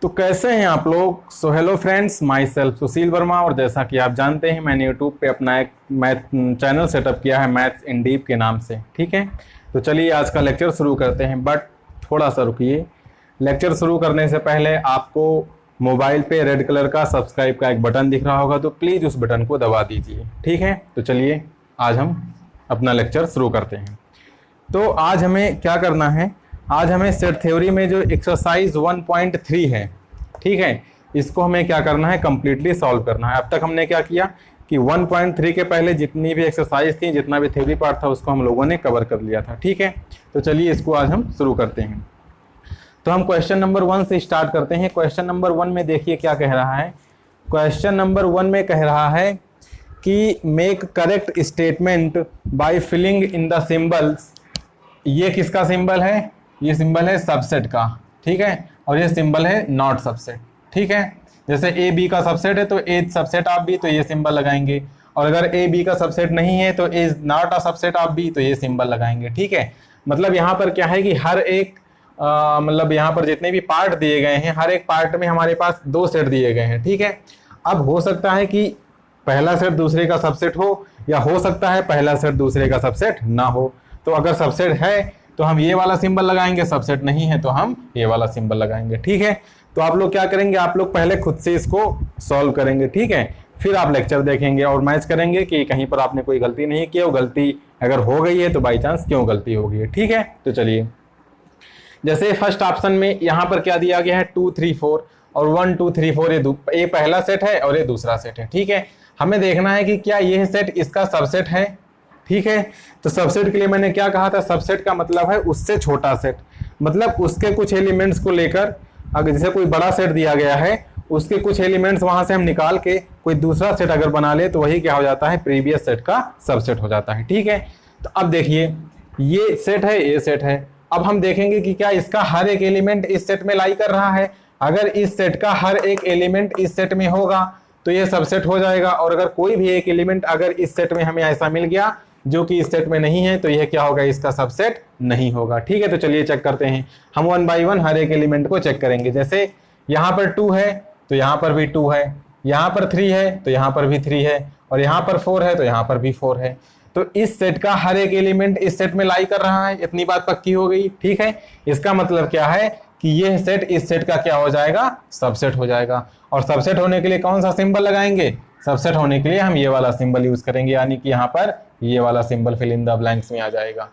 तो कैसे हैं आप लोग। So hello friends, myself Sushil Verma. और जैसा कि आप जानते हैं मैंने यूट्यूब पे अपना एक मैथ चैनल सेटअप किया है, मैथ्स इन डीप के नाम से। ठीक है, तो चलिए आज का लेक्चर शुरू करते हैं। बट थोड़ा सा रुकिए, लेक्चर शुरू करने से पहले आपको मोबाइल पे रेड कलर का सब्सक्राइब का एक बटन दिख रहा होगा, तो प्लीज़ उस बटन को दबा दीजिए। ठीक है, तो चलिए आज हम अपना लेक्चर शुरू करते हैं। तो आज हमें क्या करना है, आज हमें सेट थ्योरी में जो एक्सरसाइज 1.3 है, ठीक है, इसको हमें क्या करना है, कंप्लीटली सॉल्व करना है। अब तक हमने क्या किया कि 1.3 के पहले जितनी भी एक्सरसाइज थी, जितना भी थ्योरी पार्ट था, उसको हम लोगों ने कवर कर लिया था। ठीक है, तो चलिए इसको आज हम शुरू करते हैं। तो हम क्वेश्चन नंबर 1 से स्टार्ट करते हैं। क्वेश्चन नंबर 1 में देखिए क्या कह रहा है। क्वेश्चन नंबर 1 में कह रहा है कि make correct statement by filling in the symbols. ये किसका सिंबल है, ये सिंबल है सबसेट का। ठीक है, और ये सिंबल है नॉट सबसेट। ठीक है, जैसे ए बी का सबसेट है तो ए सबसेट ऑफ बी, तो ये सिंबल लगाएंगे। और अगर ए बी का सबसेट नहीं है तो A not a subset of B, तो ये सिंबल लगाएंगे। ठीक है, मतलब यहाँ पर क्या है कि हर एक मतलब यहाँ पर जितने भी पार्ट दिए गए हैं, हर एक पार्ट में हमारे पास 2 सेट दिए गए हैं। ठीक है, अब हो सकता है कि पहला सेट दूसरे का सबसेट हो, या हो सकता है पहला सेट दूसरे का सबसेट ना हो। तो अगर सबसेट है तो हम ये वाला सिंबल लगाएंगे, सबसेट नहीं है तो हम ये वाला सिंबल लगाएंगे। ठीक है, तो आप लोग क्या करेंगे, आप लोग पहले खुद से इसको सॉल्व करेंगे। ठीक है, फिर आप लेक्चर देखेंगे और मैच करेंगे कि कहीं पर आपने कोई गलती नहीं की है, वो गलती अगर हो गई है तो बाई चांस क्यों गलती हो गई है। ठीक है, तो चलिए जैसे फर्स्ट ऑप्शन में यहाँ पर क्या दिया गया है 2 3 4 और 1 2 3 4, ये पहला सेट है और ये दूसरा सेट है। ठीक है, हमें देखना है कि क्या यह सेट इसका सबसेट है। ठीक है, तो सबसेट के लिए मैंने क्या कहा था, सबसेट का मतलब है उससे छोटा सेट, मतलब उसके कुछ एलिमेंट्स को लेकर, अगर जैसे कोई बड़ा सेट दिया गया है उसके कुछ एलिमेंट्स वहां से हम निकाल के कोई दूसरा सेट अगर बना ले तो वही क्या हो जाता है, प्रीवियस सेट का सबसेट हो जाता है। ठीक है, तो अब देखिए ये सेट है, ये सेट है। अब हम देखेंगे कि क्या इसका हर एक एलिमेंट इस सेट में लाई कर रहा है। अगर इस सेट का हर एक एलिमेंट इस सेट में होगा तो ये सबसेट हो जाएगा। और अगर कोई भी एक एलिमेंट अगर इस सेट में हमें ऐसा मिल गया जो कि इस सेट में नहीं है तो यह क्या होगा, इसका सबसेट नहीं होगा। ठीक है, तो चलिए चेक करते हैं। हम 1 बाई 1 हर एक एलिमेंट को चेक करेंगे। जैसे यहाँ पर 2 है तो यहाँ पर भी 2 है, यहाँ पर 3 है तो यहाँ पर भी 3 है, और यहाँ पर 4 है तो यहाँ पर भी 4 है। तो इस सेट का हर एक एलिमेंट इस सेट में लाई कर रहा है, इतनी बात पक्की हो गई। ठीक है, इसका मतलब क्या है कि यह सेट इस सेट का क्या हो जाएगा, सबसेट हो जाएगा। और सबसेट होने के लिए कौन सा सिंबल लगाएंगे, सबसेट होने के लिए हम ये वाला सिंबल यूज करेंगे, यानी कि यहाँ पर ये वाला symbol fill in the blanks में आ जाएगा।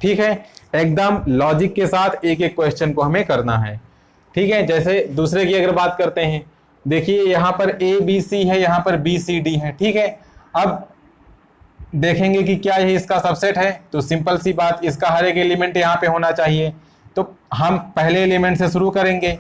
ठीक है, एकदम लॉजिक के साथ एक एक क्वेश्चन को हमें करना है। ठीक है, जैसे दूसरे की अगर बात करते हैं, देखिए यहाँ पर ए बी सी है, यहाँ पर बी सी डी है। ठीक है, अब देखेंगे कि क्या ये इसका सबसेट है, तो सिंपल सी बात, इसका हर एक एलिमेंट यहाँ पे होना चाहिए। तो हम पहले एलिमेंट से शुरू करेंगे।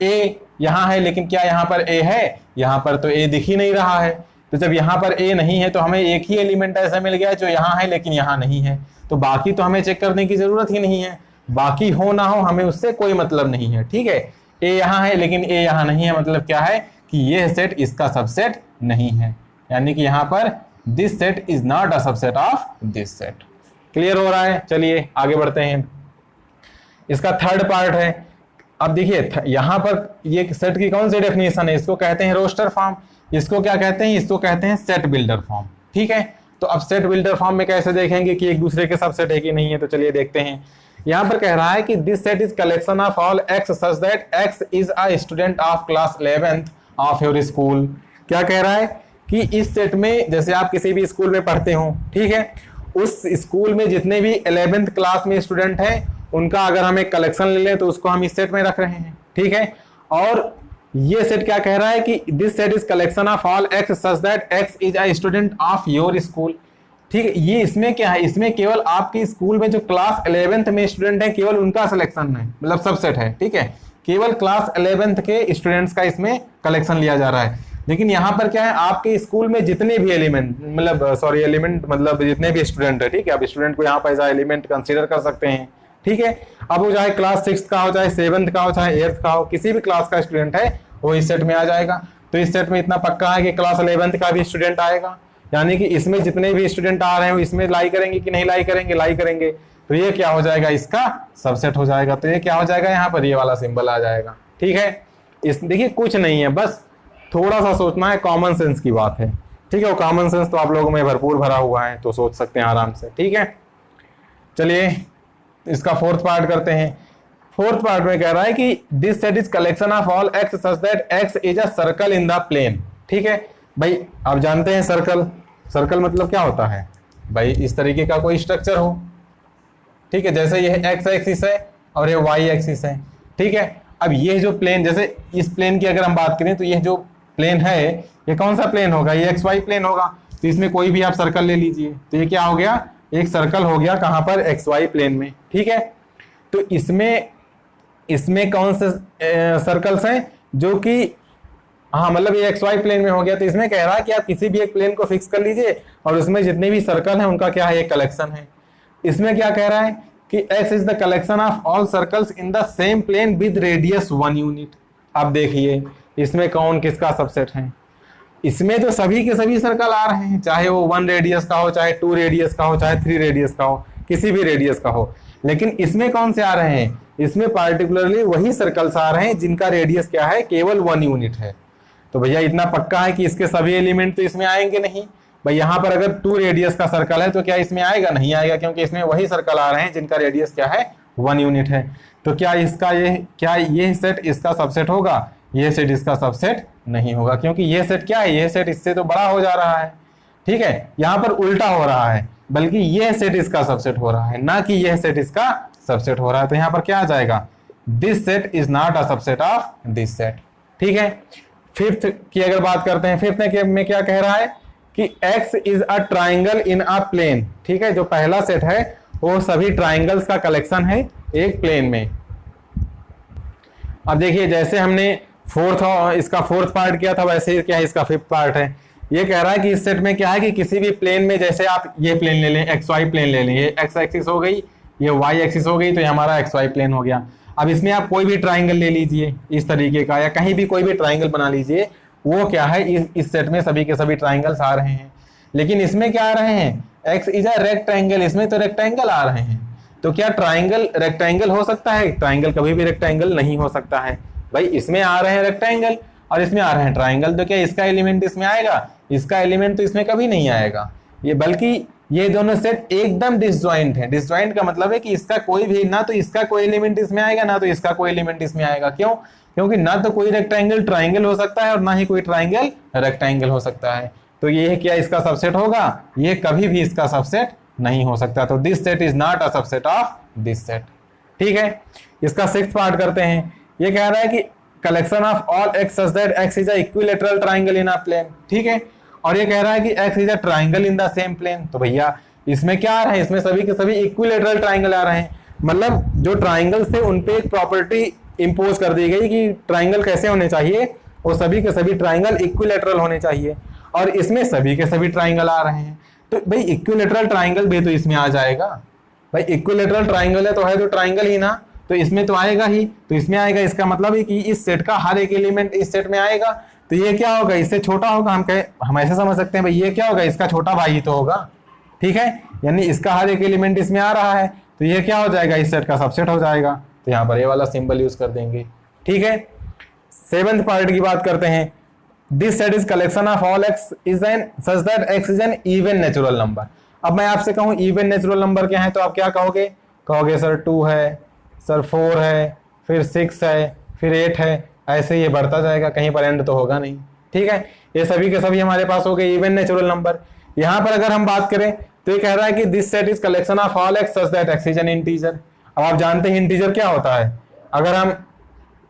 ए यहाँ है, लेकिन क्या यहाँ पर ए है, यहाँ पर तो ए दिख ही नहीं रहा है। तो जब यहाँ पर ए नहीं है तो हमें एक ही एलिमेंट ऐसा मिल गया जो यहाँ है लेकिन यहाँ नहीं है, तो बाकी तो हमें चेक करने की जरूरत ही नहीं है। बाकी हो ना हो हमें उससे कोई मतलब नहीं है। ठीक है, ए यहाँ है लेकिन ए यहाँ नहीं है, मतलब क्या है कि यह सेट इसका सबसेट नहीं है, यानी कि यहाँ पर this set is not a subset of this set. Clear हो रहा है, चलिए आगे बढ़ते हैं। इसका थर्ड पार्ट है। अब देखिए यहाँ पर ये सेट की कौन सी डेफिनेशन है, इसको कहते हैं रोस्टर फॉर्म। इसको क्या कहते हैं, इसको कहते हैं सेट बिल्डर फॉर्म। ठीक है, तो अब सेट बिल्डर फॉर्म में कैसे देखेंगे कि एक दूसरे के सबसेट है कि नहीं है, तो चलिए देखते हैं। यहाँ पर कह रहा है कि this set is collection of all x such that x is a student of class 11th of your school. क्या कह रहा है कि इस सेट में, जैसे आप किसी भी स्कूल में पढ़ते हो, ठीक है, उस स्कूल में जितने भी 11th क्लास में स्टूडेंट हैं उनका अगर हम एक कलेक्शन ले लें तो उसको हम इस सेट में रख रहे हैं। ठीक है, और ये सेट क्या कह रहा है कि this set is collection of all x such that x is a student of your school. ठीक है, ये इसमें क्या है, इसमें केवल आपके स्कूल में जो क्लास 11th में स्टूडेंट है केवल उनका सिलेक्शन है, मतलब सबसेट है। ठीक है, केवल क्लास 11th के स्टूडेंट्स का इसमें कलेक्शन लिया जा रहा है। लेकिन यहाँ पर क्या है, आपके स्कूल में जितने भी एलिमेंट, मतलब जितने भी स्टूडेंट है, ठीक है, आप स्टूडेंट को यहाँ पर एज एलिमेंट कंसीडर कर सकते हैं। ठीक है, अब वो चाहे क्लास 6 का हो, चाहे 7th का हो, चाहे 8th का हो, किसी भी क्लास का स्टूडेंट है वो इस सेट में आ जाएगा। तो इस सेट में इतना पक्का है कि क्लास 11th का भी स्टूडेंट आएगा, यानी कि इसमें जितने भी स्टूडेंट आ रहे हैं वो इसमें लाई करेंगे कि नहीं लाई करेंगे, लाई करेंगे। तो ये क्या हो जाएगा, इसका सबसेट हो जाएगा। तो ये क्या हो जाएगा, यहाँ पर ये वाला सिंबल आ जाएगा। ठीक है, इस देखिए कुछ नहीं है, बस थोड़ा सा सोचना है, कॉमन सेंस की बात है, ठीक है। वो कॉमन सेंस तो आप लोगों में भरपूर भरा हुआ है, तो सोच सकते हैं आराम से, ठीक है। चलिए इसका फोर्थ पार्ट करते हैं। फोर्थ पार्ट में कह रहा है कि this set is collection of all x such that x is a circle in the plane, ठीक है। भाई आप जानते हैं सर्कल, सर्कल मतलब क्या होता है भाई, इस तरीके का कोई स्ट्रक्चर हो, ठीक है। जैसे ये एक्स एक्सिस है और ये वाई एक्सिस है, ठीक है। अब ये जो प्लेन, जैसे इस प्लेन की अगर हम बात करें तो ये जो प्लेन है ये कौन सा प्लेन होगा, ये एक्स वाई प्लेन होगा। तो इसमें कोई भी आप सर्कल ले लीजिए, तो ये क्या हो गया, एक सर्कल हो गया, कहां पर, एक्स वाई प्लेन में, ठीक है। तो इसमें कौन से सर्कल्स हैं जो कि, हाँ मतलब ये एक्स वाई प्लेन में हो गया। तो इसमें कह रहा है कि आप किसी भी एक प्लेन को फिक्स कर लीजिए और उसमें जितने भी सर्कल हैं उनका क्या है, एक कलेक्शन है। इसमें क्या कह रहा है कि x is the collection of all circles in the same plane with radius 1 unit. अब देखिए इसमें कौन किसका सबसेट है, इसमें तो सभी के सभी सर्कल आ रहे हैं, चाहे वो 1 रेडियस का हो, चाहे 2 रेडियस का हो, चाहे 3 रेडियस का हो, किसी भी रेडियस का हो। लेकिन इसमें कौन से आ रहे हैं, इसमें पार्टिकुलरली वही सर्कल्स आ रहे हैं जिनका रेडियस क्या है, केवल 1 यूनिट है। तो भैया इतना पक्का है कि इसके सभी एलिमेंट तो इसमें आएंगे नहीं। भाई यहाँ पर अगर 2 रेडियस का सर्कल है तो क्या इसमें आएगा, नहीं आएगा, क्योंकि इसमें वही सर्कल आ रहे हैं जिनका रेडियस क्या है, 1 यूनिट है। तो क्या ये सेट इसका सबसेट होगा, ये सेट इसका सबसेट नहीं होगा, क्योंकि ये सेट क्या है, ये सेट इससे तो बड़ा हो जा रहा है, ठीक है। यहाँ पर उल्टा हो रहा है, बल्कि ये सेट इसका सबसेट हो रहा है, ना कि यह सेट इसका सबसेट हो रहा है। तो यहाँ पर क्या आ जाएगा, this set is not a subset of this set, ठीक है। फिफ्थ की अगर बात करते हैं, फिफ्थ में क्या कह रहा है कि x is a triangle in a plane, ठीक है। जो पहला सेट है वो सभी ट्राइंगल्स का कलेक्शन है एक प्लेन में। अब देखिए जैसे हमने इसका फोर्थ पार्ट किया था, वैसे ही क्या है इसका फिफ्थ पार्ट है। ये कह रहा है कि इस सेट में क्या है कि किसी भी प्लेन में, जैसे आप ये प्लेन ले लें, एक्स वाई प्लेन ले लें, ये एक्स एक्सिस हो गई, ये वाई एक्सिस हो गई, तो ये हमारा एक्स वाई प्लेन हो गया। अब इसमें आप कोई भी ट्राइंगल ले लीजिए इस तरीके का, या कहीं भी कोई भी ट्राइंगल बना लीजिए, वो क्या है, इस सेट में सभी के सभी ट्राइंगल्स आ रहे हैं। लेकिन इसमें क्या आ रहे हैं, एक्स इज अ रेक्टेंगल, इसमें तो रेक्टेंगल आ रहे हैं। तो क्या ट्राइंगल रेक्टेंगल हो सकता है, ट्राइंगल कभी भी रेक्टेंगल नहीं हो सकता है। भाई इसमें आ रहे हैं रेक्टेंगल और इसमें आ रहे हैं ट्राइंगल, तो क्या इसका एलिमेंट इसमें आएगा, इसका एलिमेंट तो इसमें कभी नहीं आएगा। ये बल्कि ये दोनों सेट एकदम डिसजॉइंट है। डिसजॉइंट का मतलब है कि इसका कोई भी, ना तो इसका कोई एलिमेंट इसमें आएगा, ना तो इसका कोई एलिमेंट इसमें आएगा। क्यों, क्योंकि ना तो कोई रेक्टेंगल ट्राइंगल हो सकता है और ना ही कोई ट्राइंगल रेक्टेंगल हो सकता है। तो ये क्या इसका सबसेट होगा, ये कभी भी इसका सबसेट नहीं हो सकता। तो this set is not a subset of this set, ठीक है। इसका सिक्स्थ पार्ट करते हैं। ये कह रहा है कि collection of all x such that x is a equilateral triangle in a plane, ठीक है। और ये कह रहा है कि x is a triangle in the same plane. तो भैया इसमें क्या आ रहा है, इसमें सभी के सभी इक्विलैटरल ट्राइंगल आ रहे हैं। मतलब जो ट्राइंगल्स थे उन पे एक प्रॉपर्टी इंपोज कर दी गई कि ट्राइंगल कैसे होने चाहिए, वो सभी के सभी ट्राइंगल इक्विलैटरल होने चाहिए, और इसमें सभी के सभी ट्राइंगल आ रहे हैं। तो भाई इक्विलैटरल ट्राइंगल भी तो इसमें आ जाएगा। भाई इक्विलैटरल ट्राइंगल है तो ट्राइंगल ही ना, तो इसमें तो आएगा ही, तो इसमें आएगा। इसका मतलब है कि इस सेट का हर एक एलिमेंट इस सेट में आएगा। तो ये क्या होगा, इससे छोटा होगा। हम ऐसे समझ सकते हैं भाई ये क्या होगा, इसका छोटा भाई ही तो होगा, ठीक है। यानी इसका हर एक एलिमेंट इसमें आ रहा है, तो ये क्या हो जाएगा, इस सेट का सबसेट हो जाएगा। तो यहाँ पर ये वाला सिंबल यूज कर देंगे, ठीक है। सेवेंथ पार्ट की बात करते हैं। This set is collection of all x is an such that x is an even natural number. अब मैं आपसे कहूं इवन नेचुरल नंबर क्या है, तो आप क्या कहोगे, कहोगे सर 2 है, सर 4 है, फिर 6 है, फिर 8 है, ऐसे ये बढ़ता जाएगा, कहीं पर एंड तो होगा नहीं, ठीक है। ये सभी के सभी हमारे पास हो गए इवन नेचुरल नंबर। यहाँ पर अगर हम बात करें तो ये कह रहा है कि this set is collection of all x such that x is an integer. अब आप जानते हैं इंटीजर क्या होता है। अगर हम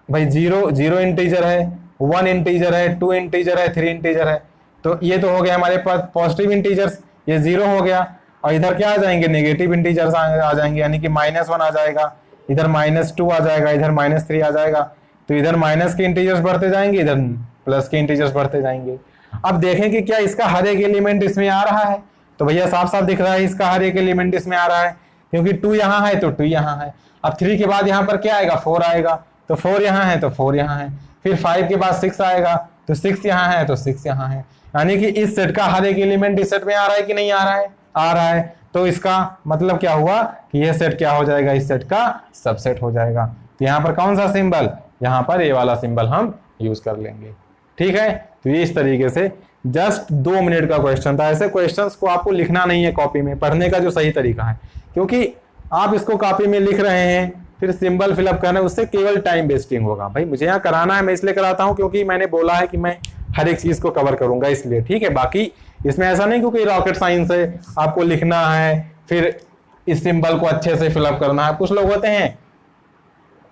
भाई 0 इंटीजर है, 1 इंटीजर है, 2 इंटीजर है, 3 इंटीजर है, तो ये तो हो गया हमारे पास पॉजिटिव इंटीजर्स, ये 0 हो गया। और इधर क्या आ जाएंगे, नेगेटिव इंटीजर्स आ जाएंगे, यानी कि -1 आ जाएगा, इधर -2 आ जाएगा, इधर -3 आ जाएगा। तो इधर माइनस के इंटीजर्स बढ़ते जाएंगे, इधर प्लस के इंटीजर्स बढ़ते जाएंगे। अब देखें कि क्या इसका हर एक एलिमेंट इसमें आ रहा है, तो भैया साफ साफ दिख रहा है इसका हर एक एलिमेंट इसमें आ रहा है, क्योंकि 2 यहाँ है तो 2 यहाँ है। अब 3 के बाद यहाँ पर क्या आएगा, 4 आएगा, तो 4 यहाँ है तो 4 यहाँ है। फिर 5 के बाद 6 आएगा, तो 6 यहाँ है तो 6 यहाँ है। यानी कि इस सेट का हर एक एलिमेंट इस सेट में आ रहा है कि नहीं आ रहा है, आ रहा है। तो इसका मतलब क्या हुआ कि यह सेट क्या हो जाएगा, इस सेट का सबसेट हो जाएगा। तो यहाँ पर कौन सा सिंबल, यहाँ पर ये वाला सिंबल हम यूज कर लेंगे। ठीक है, तो ये इस तरीके से जस्ट 2 मिनट का क्वेश्चन था। ऐसे क्वेश्चंस को आपको लिखना नहीं है कॉपी में, पढ़ने का जो सही तरीका है, क्योंकि आप इसको कॉपी में लिख रहे हैं फिर सिंबल फिलअप करना है, उससे केवल टाइम वेस्टिंग होगा। भाई मुझे यहाँ कराना है, मैं इसलिए कराता हूँ क्योंकि मैंने बोला है कि मैं हर एक चीज को कवर करूंगा इसलिए। ठीक है, बाकी इसमें ऐसा नहीं क्योंकि रॉकेट साइंस है, आपको लिखना है फिर इस सिंबल को अच्छे से फिलअप करना है। कुछ लोग होते हैं,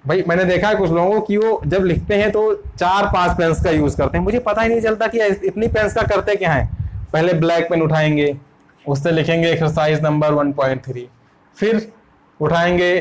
भाई मैंने देखा है कुछ लोगों को कि वो जब लिखते हैं तो 4-5 पेन्स का यूज करते हैं, मुझे पता ही नहीं चलता कि इतनी पेन्स का करते क्या है। पहले ब्लैक पेन उठाएंगे, उससे लिखेंगे एक्सरसाइज नंबर 1.3, फिर उठाएंगे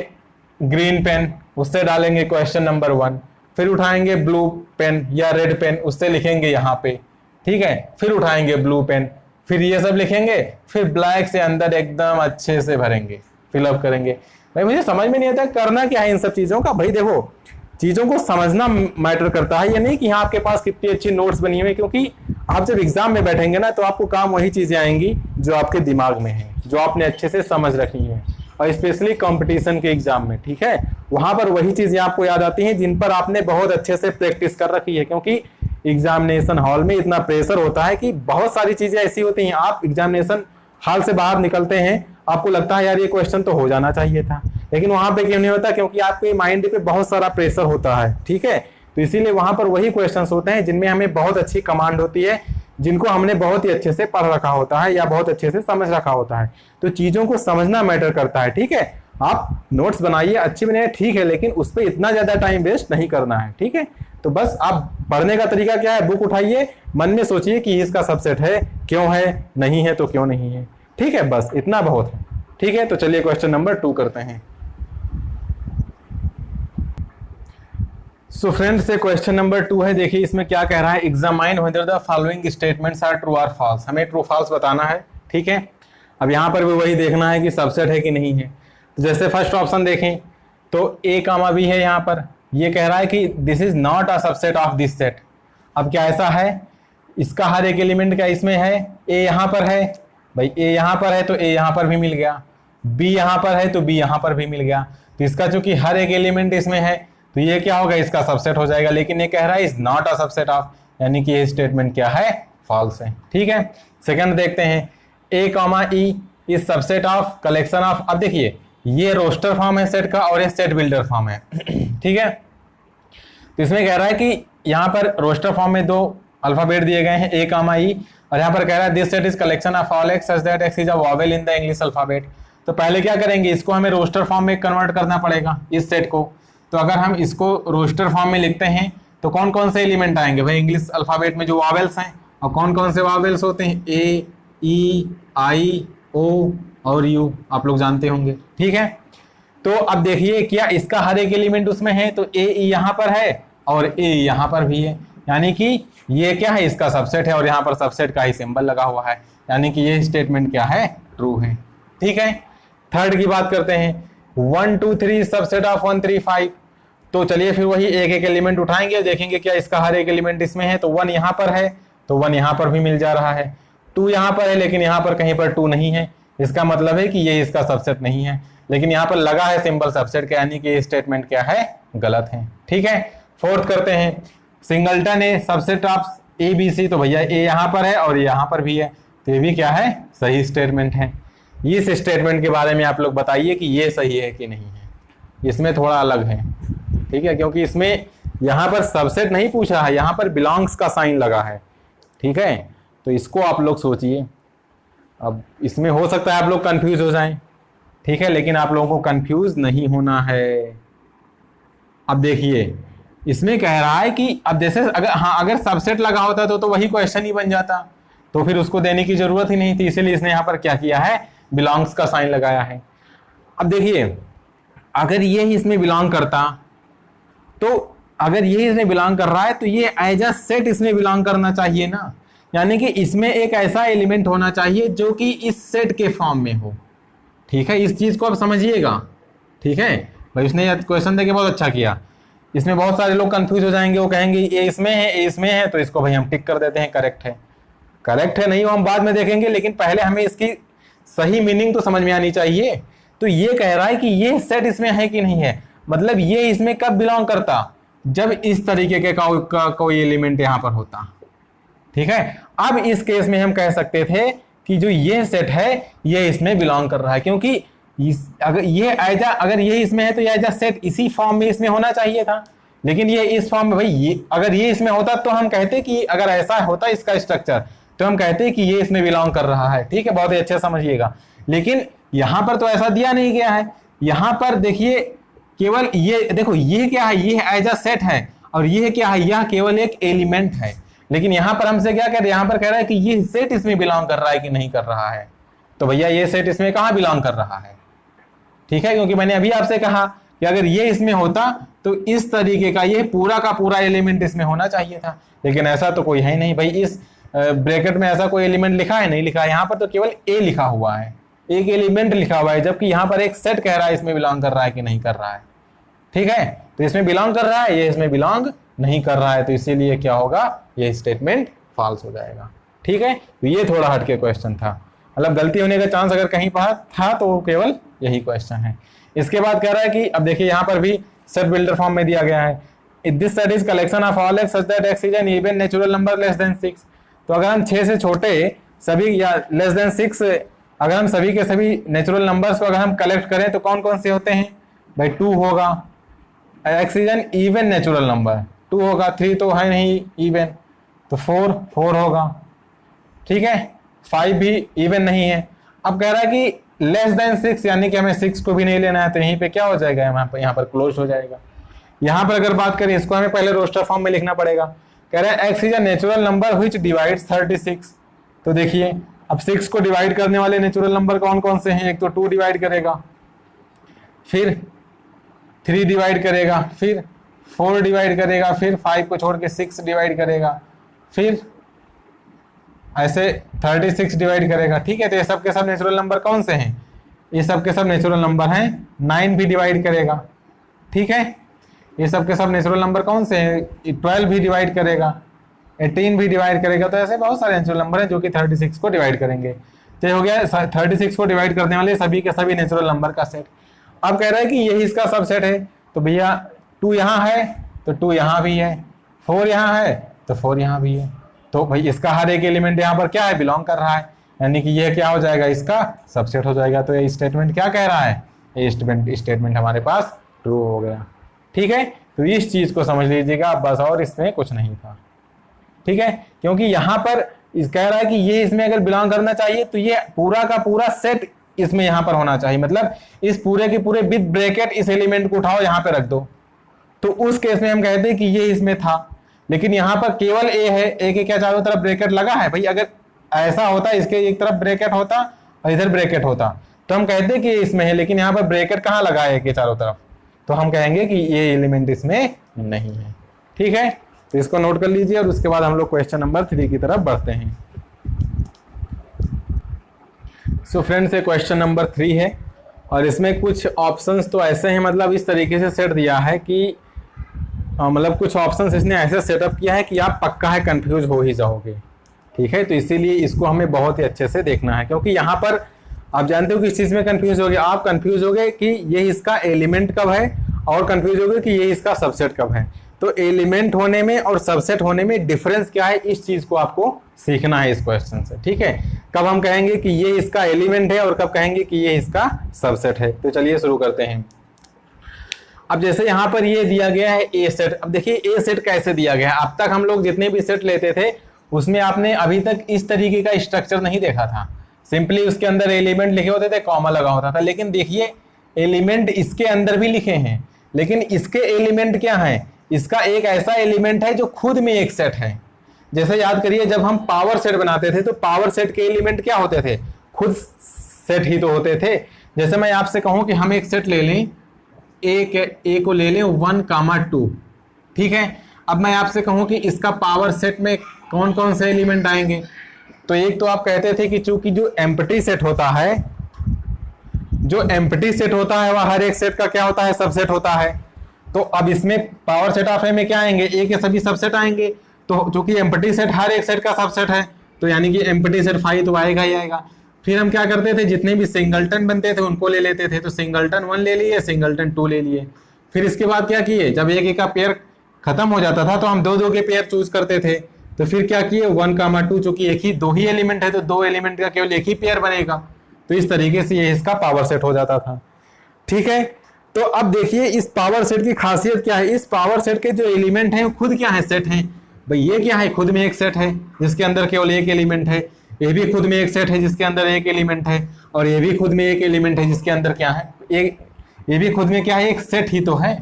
ग्रीन पेन, उससे डालेंगे क्वेश्चन नंबर 1, फिर उठाएंगे ब्लू पेन या रेड पेन, उससे लिखेंगे यहाँ पे। ठीक है, फिर उठाएंगे ब्लू पेन, फिर ये सब लिखेंगे, फिर ब्लैक से अंदर एकदम अच्छे से भरेंगे, फिलअप करेंगे। भाई मुझे समझ में नहीं आता करना क्या है इन सब चीजों का। भाई देखो, चीजों को समझना मैटर करता है, ये नहीं कि हाँ आपके पास कितनी अच्छी नोट्स बनी हुई है, क्योंकि आप जब एग्जाम में बैठेंगे ना तो आपको काम वही चीजें आएंगी जो आपके दिमाग में है, जो आपने अच्छे से समझ रखी है, और स्पेशली कंपटीशन के एग्जाम में। ठीक है, वहां पर वही चीजें आपको याद आती हैं जिन पर आपने बहुत अच्छे से प्रैक्टिस कर रखी है, क्योंकि एग्जामिनेशन हॉल में इतना प्रेशर होता है कि बहुत सारी चीजें ऐसी होती हैं, आप एग्जामिनेशन हॉल से बाहर निकलते हैं, आपको लगता है यार ये क्वेश्चन तो हो जाना चाहिए था, लेकिन वहां पे क्यों नहीं होता, क्योंकि आपके माइंड पे बहुत सारा प्रेशर होता है। ठीक है, तो इसीलिए वहां पर वही क्वेश्चंस होते हैं जिनमें हमें बहुत अच्छी कमांड होती है, जिनको हमने बहुत ही अच्छे से पढ़ रखा होता है या बहुत अच्छे से समझ रखा होता है। तो चीजों को समझना मैटर करता है। ठीक है, आप नोट्स बनाइए, अच्छी बनाइए, ठीक है, लेकिन उस पर इतना ज्यादा टाइम वेस्ट नहीं करना है। ठीक है, तो बस आप पढ़ने का तरीका क्या है, बुक उठाइए, मन में सोचिए कि इसका सबसेट है, क्यों है, नहीं है तो क्यों नहीं है। ठीक है, बस इतना बहुत है। ठीक है, तो चलिए क्वेश्चन नंबर 2 करते हैं। सो फ्रेंड्स, से क्वेश्चन नंबर 2 है। देखिए इसमें क्या कह रहा है, examine whether the following statements are true और फॉल्स। हमें ट्रू फॉल्स बताना है। ठीक है, अब यहाँ पर भी वही देखना है कि सबसेट है कि नहीं है। तो जैसे फर्स्ट ऑप्शन देखें तो ए कामा बी है, यहाँ पर ये कह रहा है कि this is not a subset of this set. अब क्या ऐसा है, इसका हर एक एलिमेंट क्या इसमें है, ए यहाँ पर है, भाई ए यहाँ पर है तो ए यहाँ पर भी मिल गया, बी यहाँ पर है तो बी यहाँ पर भी मिल गया। तो इसका चूंकि हर एक एलिमेंट इसमें है तो ये क्या होगा, इसका सबसेट हो जाएगा। लेकिन ये कह रहा है is not a subset of, यानी कि ये स्टेटमेंट क्या है, फॉल्स है। ठीक है, सेकंड देखते हैं, A comma E is subset of collection of. अब देखिए ये रोस्टर फॉर्म है सेट का और ये सेट बिल्डर फॉर्म है। ठीक है, तो इसमें कह रहा है कि यहाँ पर रोस्टर फॉर्म में 2 अल्फाबेट दिए गए हैं, ए कामा ई, और यहाँ पर कह रहा है this set is collection of all x such that x is a vowel in the English alphabet. तो पहले क्या करेंगे, इसको हमें रोस्टर फॉर्म में कन्वर्ट करना पड़ेगा इस सेट को। तो अगर हम इसको रोस्टर फॉर्म में लिखते हैं तो कौन कौन से एलिमेंट आएंगे, भाई इंग्लिश अल्फाबेट में जो वॉवेल्स हैं, और कौन कौन से वॉवेल्स होते हैं, ए, ई, आई, ओ और यू, आप लोग जानते होंगे। ठीक है, तो अब देखिए क्या इसका हर एक एलिमेंट उसमें है, तो ए ई यहाँ पर है और ए यहाँ पर भी है, यानी कि ये क्या है, इसका सबसेट है, और यहाँ पर सबसेट का ही सिंबल लगा हुआ है, यानी कि ये स्टेटमेंट क्या है, ट्रू है। ठीक है, थर्ड की बात करते हैं, 1 2 3 सबसेट ऑफ 1 3 5। तो चलिए फिर वही एक एक एलिमेंट उठाएंगे, देखेंगे क्या इसका हर एक एलिमेंट इसमें है। तो 1 यहाँ पर है तो 1 यहाँ पर भी मिल जा रहा है, 2 यहाँ पर है लेकिन यहाँ पर कहीं पर 2 नहीं है, इसका मतलब है कि ये इसका सबसेट नहीं है। लेकिन यहाँ पर लगा है सिंबल सबसेट का, यानी कि ये स्टेटमेंट क्या है, गलत है। ठीक है, फोर्थ करते हैं, सिंगलटन है subset of A B C. तो भैया ए यहाँ पर है और यहाँ पर भी है, तो ये भी क्या है, सही स्टेटमेंट है। इस स्टेटमेंट के बारे में आप लोग बताइए कि ये सही है कि नहीं है, इसमें थोड़ा अलग है। ठीक है, क्योंकि इसमें यहाँ पर सबसेट नहीं पूछा है, यहाँ पर बिलोंग्स का साइन लगा है। ठीक है, तो इसको आप लोग सोचिए। अब इसमें हो सकता है आप लोग कंफ्यूज हो जाएं, ठीक है, लेकिन आप लोगों को कंफ्यूज नहीं होना है। अब देखिए इसमें कह रहा है कि अब जैसे अगर सबसेट लगा होता तो वही क्वेश्चन ही बन जाता, तो फिर उसको देने की जरूरत ही नहीं थी, इसीलिए इसने यहाँ पर क्या किया है, बिलोंग्स का साइन लगाया है। अब देखिए अगर ये ही इसमें बिलोंग करता, तो अगर ये इसमें बिलोंग कर रहा है तो ये एज अ सेट इसमें बिलोंग करना चाहिए ना, यानी कि इसमें एक ऐसा एलिमेंट होना चाहिए जो कि इस सेट के फॉर्म में हो। ठीक है, इस चीज को आप समझिएगा। ठीक है भाई, उसने क्वेश्चन देके बहुत अच्छा किया। इसमें बहुत सारे लोग कंफ्यूज हो जाएंगे, वो कहेंगे ये इसमें है, ये इसमें है, तो इसको भाई हम टिक कर देते हैं, करेक्ट है। करेक्ट है नहीं वो हम बाद में देखेंगे, लेकिन पहले हमें इसकी सही मीनिंग तो समझ में आनी चाहिए। तो ये कह रहा है कि ये सेट इसमें है कि नहीं है, मतलब ये इसमें कब बिलोंग करता, जब इस तरीके के कोई एलिमेंट यहां पर होता। ठीक है, अब इस केस में हम कह सकते थे कि जो ये सेट है ये इसमें बिलोंग कर रहा है, क्योंकि अगर ये इसमें है तो ये एज अ सेट इसी फॉर्म में इसमें होना चाहिए था, लेकिन ये इस फॉर्म में, भाई ये अगर ये इसमें होता तो हम कहते कि अगर ऐसा होता इसका स्ट्रक्चर तो हम कहते कि ये इसमें बिलोंग कर रहा है। ठीक है, बहुत ही अच्छे समझिएगा, लेकिन यहां पर तो ऐसा दिया नहीं गया है। यहां पर देखिए केवल ये देखो, ये क्या है, ये एज अ सेट है, और ये क्या है, यह केवल एक एलिमेंट है। लेकिन यहां पर हमसे क्या कह रहे हैं, यहां पर कह रहा है कि ये सेट इसमें बिलोंग कर रहा है कि नहीं कर रहा है। तो भैया ये सेट इसमें कहां बिलोंग कर रहा है? ठीक है, क्योंकि मैंने अभी आपसे कहा कि अगर ये इसमें होता तो इस तरीके का ये पूरा का पूरा एलिमेंट इसमें होना चाहिए था, लेकिन ऐसा तो कोई है ही नहीं। भाई इस ब्रैकेट में ऐसा कोई एलिमेंट लिखा है? नहीं लिखा है। यहाँ पर तो केवल ए लिखा हुआ है, एक एलिमेंट लिखा हुआ है, जबकि यहाँ पर एक सेट कह रहा है इसमें बिलोंग कर रहा है कि नहीं कर रहा है। ठीक है, तो इसमें बिलोंग कर रहा है, ये इसमें बिलोंग नहीं कर रहा है, तो इसीलिए क्या होगा, ये स्टेटमेंट फॉल्स हो जाएगा। ठीक है, तो ये थोड़ा हटके क्वेश्चन था, मतलब गलती होने का चांस अगर कहीं पर था तो केवल यही क्वेश्चन है। इसके बाद कह रहा है कि अब देखिए यहाँ पर भी सेट बिल्डर फॉर्म में दिया गया है, this set is collection of all x such that x is an even natural number less than 6। तो अगर हम 6 से छोटे सभी या लेस देन 6, अगर हम सभी के सभी नेचुरल नंबर्स को अगर हम कलेक्ट करें तो कौन कौन से होते हैं? भाई 2 होगा, x is an even natural number, 2 होगा, 3 तो है नहीं इवन, तो 4 होगा। ठीक है, 5 भी इवन नहीं है। अब कह रहा है कि लेस देन 6, यानी कि हमें 6 को भी नहीं लेना है, तो यहीं पे क्या हो जाएगा, यहाँ पर क्लोज हो जाएगा। यहाँ पर अगर बात करें, इसको हमें पहले रोस्टर फॉर्म में लिखना पड़ेगा। कह रहा है x is a natural number which divides 36। तो देखिए अब 6 को डिवाइड करने वाले नेचुरल नंबर कौन कौन से हैं? एक तो 2 डिवाइड करेगा, फिर 3 डिवाइड करेगा, फिर 4 डिवाइड करेगा, फिर 5 को छोड़ के 6 डिवाइड करेगा, फिर ऐसे 36 डिवाइड करेगा। ठीक है, तो ये सब के सब नेचुरल नंबर कौन से हैं? ये सब के सब नेचुरल नंबर हैं। 9 भी डिवाइड करेगा। ठीक है, ये सब के सब नेचुरल नंबर कौन से हैं? 12 भी डिवाइड करेगा, 18 भी डिवाइड करेगा। तो ऐसे बहुत सारे नेचुरल नंबर हैं जो कि 36 को डिवाइड करेंगे। तो ये हो गया 36 को डिवाइड करने वाले सभी के सभी नेचुरल नंबर का सेट। अब कह रहा है कि यही इसका सबसेट है, तो भैया 2 यहाँ है तो 2 यहाँ भी है, 4 यहाँ है तो 4 यहाँ भी है। तो भाई इसका हर एक एलिमेंट यहाँ पर क्या है, बिलोंग कर रहा है, यानी कि ये क्या हो जाएगा, इसका सबसेट हो जाएगा। तो ये स्टेटमेंट क्या कह रहा है, ये स्टेटमेंट हमारे पास ट्रू हो गया। ठीक है, तो इस चीज को समझ लीजिएगा बस, और इसमें कुछ नहीं था। ठीक है, क्योंकि यहाँ पर कह रहा है कि ये इसमें अगर बिलोंग करना चाहिए तो ये पूरा का पूरा सेट इसमें यहाँ पर होना चाहिए, मतलब इस पूरे के पूरे विद ब्रैकेट इस एलिमेंट को उठाओ यहाँ पे रख दो, तो उस केस में हम कहते हैं कि ये इसमें था। लेकिन यहाँ पर केवल ए है, ए के क्या चारों तरफ ब्रैकेट लगा है। भाई अगर ऐसा होता, इसके एक तरफ ब्रैकेट होता और इधर ब्रैकेट होता, तो हम कहते कि इसमें है, लेकिन यहाँ पर ब्रैकेट कहाँ लगा है, ए के चारों तरफ, तो हम कहेंगे कि ये एलिमेंट इसमें नहीं है। ठीक है, तो इसको नोट कर लीजिए और उसके बाद हम लोग क्वेश्चन नंबर 3 की तरफ बढ़ते हैं। सो फ्रेंड्स, ये क्वेश्चन नंबर 3 है और इसमें कुछ ऑप्शंस तो ऐसे हैं, मतलब इस तरीके से सेट दिया है कि मतलब कुछ ऑप्शंस इसने ऐसे सेटअप किया है कि आप पक्का है कंफ्यूज हो ही जाओगे। ठीक है, तो इसीलिए इसको हमें बहुत ही अच्छे से देखना है, क्योंकि यहाँ पर आप जानते हो कि इस चीज में कंफ्यूज हो गए, आप कंफ्यूज हो गए कि ये इसका एलिमेंट कब है और कंफ्यूज हो गए कि ये इसका सबसेट कब है। तो एलिमेंट होने में और सबसेट होने में डिफरेंस क्या है, इस चीज को आपको सीखना है इस क्वेश्चन से। ठीक है, कब हम कहेंगे कि ये इसका एलिमेंट है और कब कहेंगे कि ये इसका सबसेट है। तो चलिए शुरू करते हैं। अब जैसे यहाँ पर ये दिया गया है ए सेट, अब देखिए ए सेट कैसे दिया गया है। अब तक हम लोग जितने भी सेट लेते थे उसमें आपने अभी तक इस तरीके का स्ट्रक्चर नहीं देखा था, सिंपली उसके अंदर एलिमेंट लिखे होते थे, कॉमा लगा होता था। लेकिन देखिए एलिमेंट इसके अंदर भी लिखे हैं, लेकिन इसके एलिमेंट क्या है, इसका एक ऐसा एलिमेंट है जो खुद में एक सेट है। जैसे याद करिए जब हम पावर सेट बनाते थे तो पावर सेट के एलिमेंट क्या होते थे, खुद सेट ही तो होते थे। जैसे मैं आपसे कहूं कि हम एक सेट ले लें, ए को ले लें 1, 2। ठीक है, अब मैं आपसे कहूं कि इसका पावर सेट में कौन कौन से एलिमेंट आएंगे, तो एक तो आप कहते थे कि चूंकि जो एम्प्टी सेट होता है, वह हर एक सेट का क्या होता है, सबसेट होता है। तो अब इसमें पावर सेट ऑफ ए में क्या आएंगे, ए के सभी सबसेट आएंगे। तो चूंकि एम्प्टी सेट हर एक सेट का सबसेट है, तो यानी कि एम्प्टी सेट 5 तो आएगा ही आएगा। फिर हम क्या करते थे, जितने भी सिंगलटन बनते थे उनको ले लेते थे, तो सिंगलटन 1 ले लिए, सिंगलटन 2 ले लिए। फिर इसके बाद क्या किए, जब एक का पेयर खत्म हो जाता था तो हम दो दो के पेयर चूज करते थे। तो फिर क्या किए 1, 2, चूंकि एक ही दो ही एलिमेंट है तो दो एलिमेंट का केवल एक ही पेयर बनेगा, तो इस तरीके से ये इसका पावर सेट हो जाता था। ठीक है, तो अब देखिए इस पावर सेट की खासियत क्या है। इस पावर सेट के जो एलिमेंट हैं खुद क्या है, सेट हैं। भाई ये क्या है, खुद में एक सेट है जिसके अंदर केवल एक एलिमेंट है। ये भी खुद में एक सेट है जिसके अंदर एक एलिमेंट है, और ये भी खुद में एक एलिमेंट है जिसके अंदर क्या है, एक, ये भी खुद में क्या है, एक सेट ही तो है।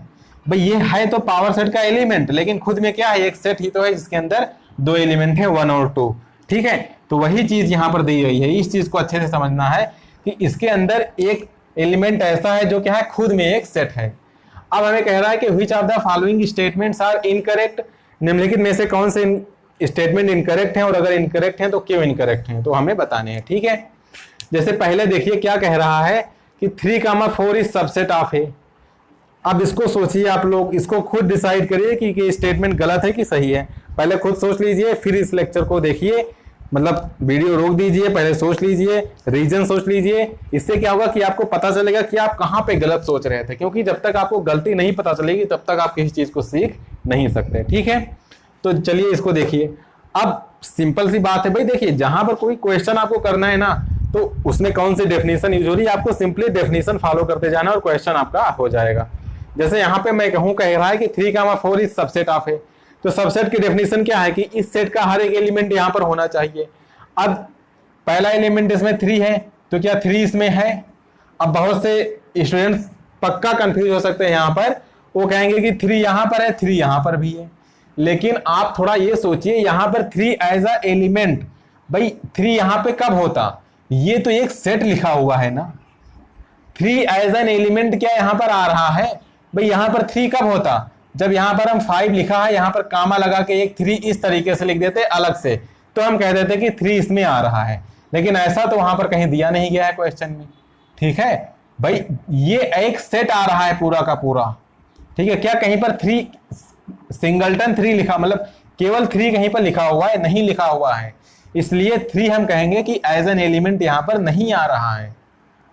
भाई ये है तो पावर सेट का एलिमेंट, लेकिन खुद में क्या है, एक सेट ही तो है जिसके अंदर दो एलिमेंट है, 1 और 2। ठीक है, तो वही चीज यहाँ पर दी गई है। इस चीज को अच्छे से समझना है कि इसके अंदर एक एलिमेंट ऐसा है जो क्या है, खुद में एक सेट है। अब हमें कह रहा है कि which of the following statements are incorrect, निम्नलिखित में से कौन से स्टेटमेंट इनकरेक्ट हैं, और अगर इनकरेक्ट हैं तो क्यों इनकरेक्ट हैं, तो हमें बताने हैं। ठीक है, जैसे पहले देखिए क्या कह रहा है कि 3, 4 इज सबसेट ऑफ ए। अब इसको सोचिए आप लोग, इसको खुद डिसाइड करिए कि स्टेटमेंट गलत है कि सही है। पहले खुद सोच लीजिए, फिर इस लेक्चर को देखिए, मतलब वीडियो रोक दीजिए, पहले सोच लीजिए, रीजन सोच लीजिए। इससे क्या होगा कि आपको पता चलेगा कि आप कहां पे गलत सोच रहे थे, क्योंकि जब तक आपको गलती नहीं पता चलेगी तब तक आप किसी चीज को सीख नहीं सकते। ठीक है, तो चलिए इसको देखिए। अब सिंपल सी बात है भाई, देखिए जहां पर कोई क्वेश्चन आपको करना है ना, तो उसमें कौन सी डेफिनेशन यूज हो रही है, आपको सिंपली डेफिनेशन फॉलो करते जाना और क्वेश्चन आपका हो जाएगा। जैसे यहाँ पे मैं कहूँ, कह रहा है कि 3, 4 इज सबसेट ऑफ है, तो सबसेट की डेफिनेशन क्या है कि इस सेट का हर एक एलिमेंट यहाँ पर होना चाहिए। अब पहला एलिमेंट इसमें 3 है, तो क्या 3 इसमें है। अब बहुत से स्टूडेंट्स पक्का कंफ्यूज हो सकते हैं यहाँ पर, वो कहेंगे कि 3 यहाँ पर है, 3 यहाँ पर भी है। लेकिन आप थोड़ा ये सोचिए, यहाँ पर 3 एज अ एलिमेंट, भाई 3 यहाँ पे कब होता, ये तो एक सेट लिखा हुआ है ना। 3 एज एन एलिमेंट क्या यहाँ पर आ रहा है, भाई यहाँ पर 3 कब होता, जब यहाँ पर हम 5 लिखा है, यहाँ पर कामा लगा के एक 3 इस तरीके से लिख देते अलग से, तो हम कह देते कि 3 इसमें आ रहा है। लेकिन ऐसा तो वहां पर कहीं दिया नहीं गया है क्वेश्चन में। ठीक है भाई, ये एक सेट आ रहा है पूरा का पूरा। ठीक है, क्या कहीं पर 3 सिंगलटन 3 लिखा, मतलब केवल 3 कहीं पर लिखा हुआ है, नहीं लिखा हुआ है, इसलिए 3 हम कहेंगे कि एज एन एलिमेंट यहां पर नहीं आ रहा है।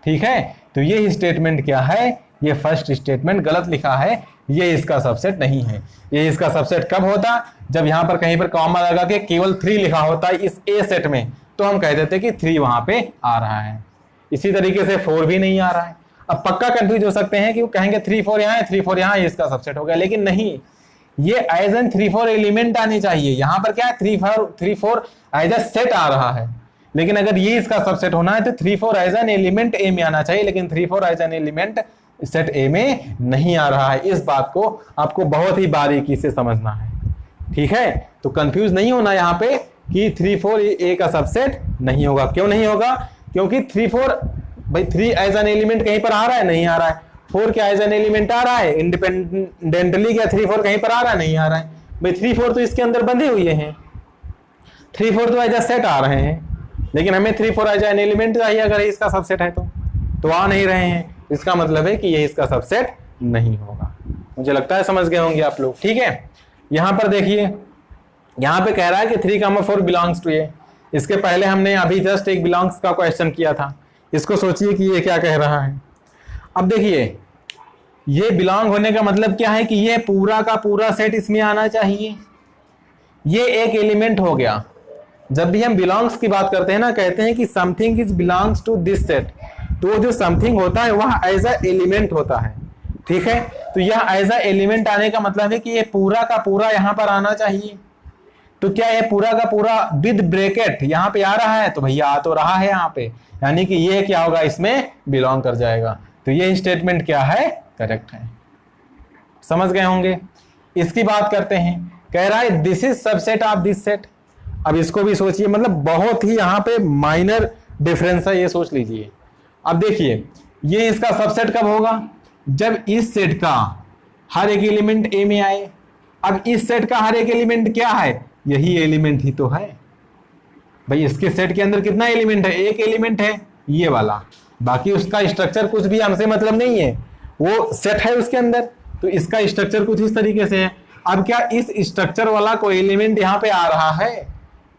ठीक है, तो ये स्टेटमेंट क्या है, ये फर्स्ट स्टेटमेंट गलत लिखा है, ये इसका सबसेट नहीं है। ये इसका सबसेट कब होता, जब यहां पर कहीं पर कॉमा लगा के केवल 3 लिखा होता है इस ए सेट में, तो हम कह देते कि 3 वहां पे आ रहा है। इसी तरीके से 4 भी नहीं आ रहा है। अब पक्का कंफ्यूज हो सकते हैं कि वो कहेंगे 3, 4 यहाँ है, 3, 4 यहाँ है, इसका सबसेट हो गया, लेकिन नहीं, ये एज एन 3, 4 एलिमेंट आने चाहिए। यहां पर क्या है, 3, 4 एज ए सेट आ रहा है, लेकिन अगर ये इसका सबसेट होना है तो 3, 4 एज एन एलिमेंट ए में आना चाहिए, लेकिन 3, 4 as an element set A में नहीं आ रहा है। इस बात को आपको बहुत ही बारीकी से समझना है। ठीक है, तो कंफ्यूज नहीं होना यहाँ पे कि 3, 4 ए का सबसेट नहीं होगा। क्यों नहीं होगा, क्योंकि 3, 4 भाई 3 एज एन एलिमेंट कहीं पर आ रहा है, नहीं आ रहा है। 4 क्या एज एन एलिमेंट आ रहा है इंडिपेंडेंटली, क्या 3, 4 कहीं पर आ रहा है, नहीं आ रहा है। भाई 3, 4 तो इसके अंदर बंधे हुए हैं, 3, 4 तो एज ए सेट आ रहे हैं, लेकिन हमें 3, 4 एज एन एलिमेंट चाहिए अगर इसका सबसेट है तो आ नहीं रहे हैं। इसका मतलब है कि ये इसका सबसेट नहीं होगा। मुझे लगता है समझ गए होंगे आप लोग। ठीक है, यहां पर देखिए, यहां पे कह रहा है कि 3, 4 बिलोंग्स टू ए। इसके पहले हमने अभी जस्ट एक बिलोंग्स का क्वेश्चन किया था। इसको सोचिए कि ये क्या कह रहा है। अब देखिए, ये बिलोंग होने का मतलब क्या है कि ये पूरा का पूरा सेट इसमें आना चाहिए। ये एक एलिमेंट हो गया। जब भी हम बिलोंग्स की बात करते हैं ना, कहते हैं कि something is belongs to this set, तो जो समथिंग होता है वह एज अ एलिमेंट होता है। ठीक है, तो यह एज अ एलिमेंट आने का मतलब है कि ये पूरा का पूरा यहां पर आना चाहिए। तो क्या ये पूरा का पूरा विद ब्रैकेट यहां पे आ रहा है, तो भैया आ तो रहा है यहाँ पे, यानी कि ये क्या होगा, इसमें बिलोंग कर जाएगा। तो ये स्टेटमेंट क्या है, करेक्ट है। समझ गए होंगे। इसकी बात करते हैं, कह रहा है this is subset of this set. अब इसको भी सोचिए, मतलब बहुत ही यहाँ पे माइनर डिफरेंस है, ये सोच लीजिए। अब देखिए, ये इसका सबसेट कब होगा, जब इस सेट का हर एक एलिमेंट ए में आए। अब इस सेट का हर एक एलिमेंट क्या है, यही एलिमेंट ही तो है। भाई इसके सेट के अंदर कितना एलिमेंट है, एक एलिमेंट है ये वाला, बाकी उसका स्ट्रक्चर कुछ भी हमसे मतलब नहीं है, वो सेट है उसके अंदर, तो इसका स्ट्रक्चर कुछ इस तरीके से है। अब क्या इस स्ट्रक्चर वाला कोई एलिमेंट यहाँ पे आ रहा है,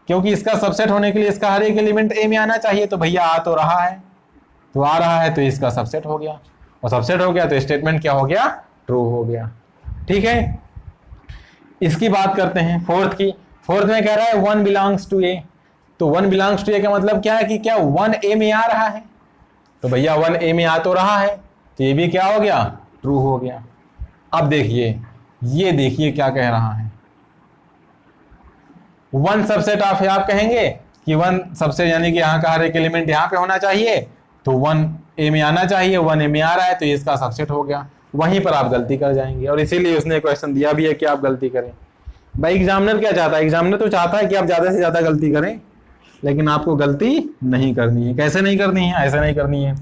क्योंकि इसका सबसेट होने के लिए इसका हर एक एलिमेंट ए में आना चाहिए, तो भैया आ तो रहा है, तो आ रहा है, तो इसका सबसेट हो गया, और सबसेट हो गया तो स्टेटमेंट क्या हो गया, ट्रू हो गया। ठीक है, इसकी बात करते हैं फोर्थ की। फोर्थ में कह रहा है वन बिलोंग्स टू ए। तो वन बिलोंग्स टू ए का मतलब क्या है कि क्या वन ए में आ रहा है? तो भैया वन ए में आ तो रहा है, तो ये भी क्या हो गया? ट्रू हो गया। अब देखिए, ये देखिए क्या कह रहा है, वन सबसेट ऑफ है। आप कहेंगे कि वन सबसेट यानी कि यहाँ का हर एक एलिमेंट यहाँ पे होना चाहिए, तो वन ए में आना चाहिए, वन ए में आ रहा है तो ये इसका सबसेट हो गया। वहीं पर आप गलती कर जाएंगे, और इसीलिए उसने क्वेश्चन दिया भी है कि आप गलती करें। भाई एग्जामिनर क्या चाहता है? एग्जामिनर तो चाहता है कि आप ज्यादा से ज्यादा गलती करें, लेकिन आपको गलती नहीं करनी है। कैसे नहीं करनी है? ऐसे नहीं करनी है।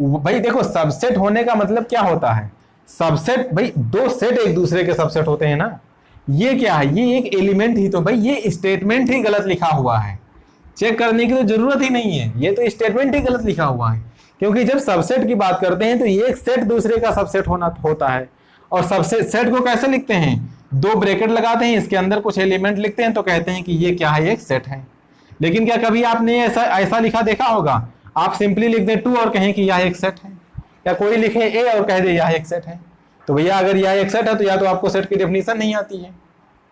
भाई देखो, सबसेट होने का मतलब क्या होता है? सबसेट, भाई दो सेट एक दूसरे के सबसेट होते हैं ना। ये क्या है? ये एक एलिमेंट ही तो भाई ये स्टेटमेंट ही गलत लिखा हुआ है, चेक करने की तो जरूरत ही नहीं है, ये तो स्टेटमेंट ही गलत लिखा हुआ है। क्योंकि जब सबसेट की बात करते हैं तो ये एक सेट दूसरे का सबसेट होता है। और सबसेट सेट को कैसे लिखते हैं? दो ब्रैकेट लगाते हैं, इसके अंदर कुछ एलिमेंट लिखते हैं तो कहते हैं कि ये क्या है? एक सेट है। लेकिन क्या कभी आपने ऐसा लिखा देखा होगा? आप सिंपली लिख दें टू और कहें कि यह एक सेट है, या कोई लिखे ए और कह दे यह एक सेट है। तो भैया अगर यह एक सेट है तो या तो आपको सेट की डेफिनेशन नहीं आती है,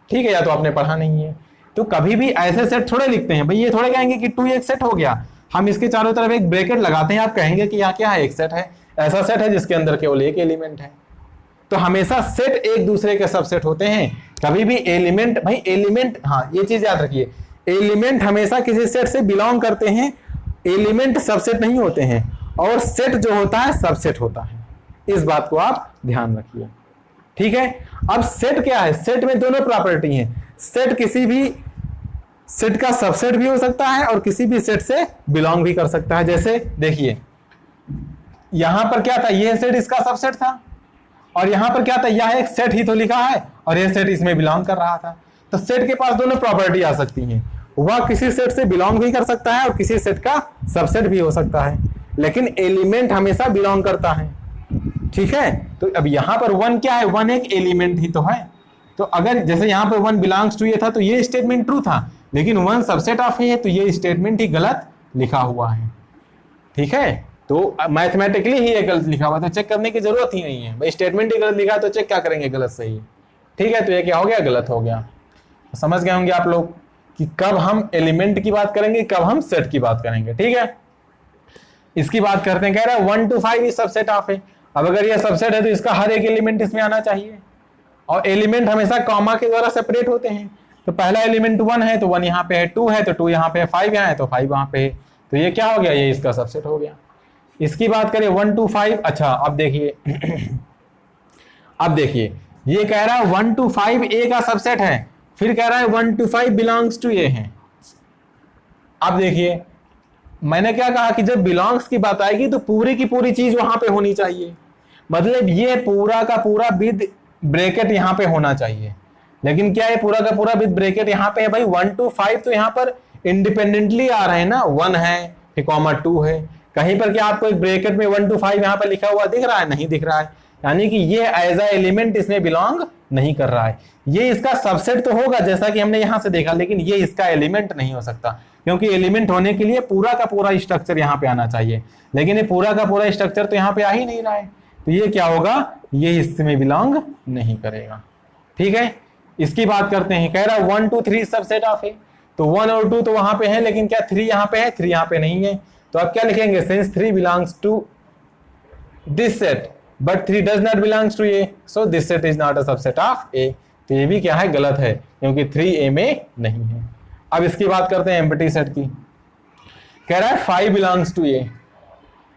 ठीक है, या तो आपने पढ़ा नहीं है। तो कभी भी ऐसे सेट थोड़े लिखते हैं भाई, ये थोड़े कहेंगे कि टू एक सेट हो गया, हम इसके चारों तरफ एक ब्रैकेट लगाते हैं, आप कहेंगे कि यहाँ क्या है? एक सेट है। ऐसा सेट है जिसके अंदर केवल एक एलिमेंट है। तो हमेशा सेट एक दूसरे के सबसेट होते हैं, कभी भी एलिमेंट, भाई एलिमेंट, हाँ ये चीज याद रखिए, एलिमेंट हमेशा किसी सेट से बिलोंग करते हैं, एलिमेंट सबसेट नहीं होते हैं, और सेट जो होता है सबसेट होता है। इस बात को आप ध्यान रखिए, ठीक है। अब सेट क्या है? सेट में दोनों प्रॉपर्टी हैं। सेट किसी भी सेट का सबसेट भी हो सकता है और किसी भी सेट से बिलोंग भी कर सकता है। जैसे देखिए, यहां पर क्या था? यह सेट इसका सबसेट था, और यहां पर क्या था? यह एक सेट ही तो लिखा है और यह सेट इसमें बिलोंग कर रहा था। तो सेट के पास दोनों प्रॉपर्टी आ सकती हैं, वह किसी सेट से बिलोंग भी कर सकता है और किसी सेट का सबसेट भी हो सकता है, लेकिन एलिमेंट हमेशा बिलोंग करता है, ठीक है। तो अब यहां पर वन क्या है? वन एक एलिमेंट ही तो है। तो अगर जैसे यहां पर वन बिलोंग्स टू ये था तो ये स्टेटमेंट ट्रू था, लेकिन वन सबसेट ऑफ है तो ये स्टेटमेंट ही गलत लिखा हुआ है, ठीक है। तो मैथमेटिकली ही ये गलत लिखा हुआ, तो चेक करने की जरूरत ही नहीं है भाई, स्टेटमेंट ही गलत लिखा है तो चेक क्या करेंगे? गलत सही, ठीक है। तो ये क्या हो गया? गलत हो गया। समझ गए होंगे आप लोग कि कब हम एलिमेंट की बात करेंगे, कब हम सेट की बात करेंगे, ठीक है। इसकी बात करते हैं, कह रहा है 1 to 5 सबसेट ऑफ है। अब अगर ये सबसेट है तो इसका हर एक एलिमेंट इसमें आना चाहिए, और एलिमेंट हमेशा कॉमा के द्वारा सेपरेट होते हैं। तो पहला एलिमेंट 1 है तो 1 यहाँ पे है, 2 है तो 2 यहाँ पे है, 5 यहाँ है तो 5 वहां पे है। तो ये क्या हो गया? ये इसका सबसेट हो गया। इसकी बात करें 1 to 5, अच्छा अब देखिए अब देखिए, ये कह रहा है 1 to 5 ए का सबसेट है, फिर कह रहा है 1 to 5 बिलोंग्स टू ए है। अब देखिए, मैंने क्या कहा कि जब बिलोंग्स की बात आएगी तो पूरी की पूरी चीज वहां पे होनी चाहिए, मतलब ये पूरा का पूरा विद ब्रैकेट यहाँ पे होना चाहिए। लेकिन क्या है? पूरा का पूरा विद ब्रैकेट यहाँ पे है भाई। 1 to 5 तो यहाँ पर इंडिपेंडेंटली आ रहे हैं ना, 1 है फिर कॉमा 2 है। कहीं पर क्या आपको एक ब्रैकेट में 1 to 5 यहाँ पर लिखा हुआ दिख रहा है? नहीं दिख रहा है, यानी कि ये एज अ एलिमेंट इसमें बिलोंग नहीं कर रहा है। ये इसका सबसेट तो होगा जैसा कि हमने यहाँ से देखा, लेकिन ये इसका एलिमेंट नहीं हो सकता, क्योंकि एलिमेंट होने के लिए पूरा का पूरा स्ट्रक्चर यहाँ पे आना चाहिए, लेकिन ये पूरा का पूरा स्ट्रक्चर तो यहाँ पे आ ही नहीं रहा है। तो ये क्या होगा? ये इसमें बिलोंग नहीं करेगा, ठीक है। इसकी बात करते हैं, कह रहा है 1 to 3 सबसेट ऑफ है। तो 1 और 2 तो वहां पे है, लेकिन क्या 3 यहाँ पे है? 3 यहाँ पे नहीं है। तो आप क्या लिखेंगे? Since 3 belongs to this set but 3 does not belongs to A, so this set is not a subset of A. तो ये भी क्या है? गलत है, क्योंकि 3 ए में नहीं है। अब इसकी बात करते हैं एम्प्टी सेट की। कह रहा है 5 बिलोंग्स टू ए।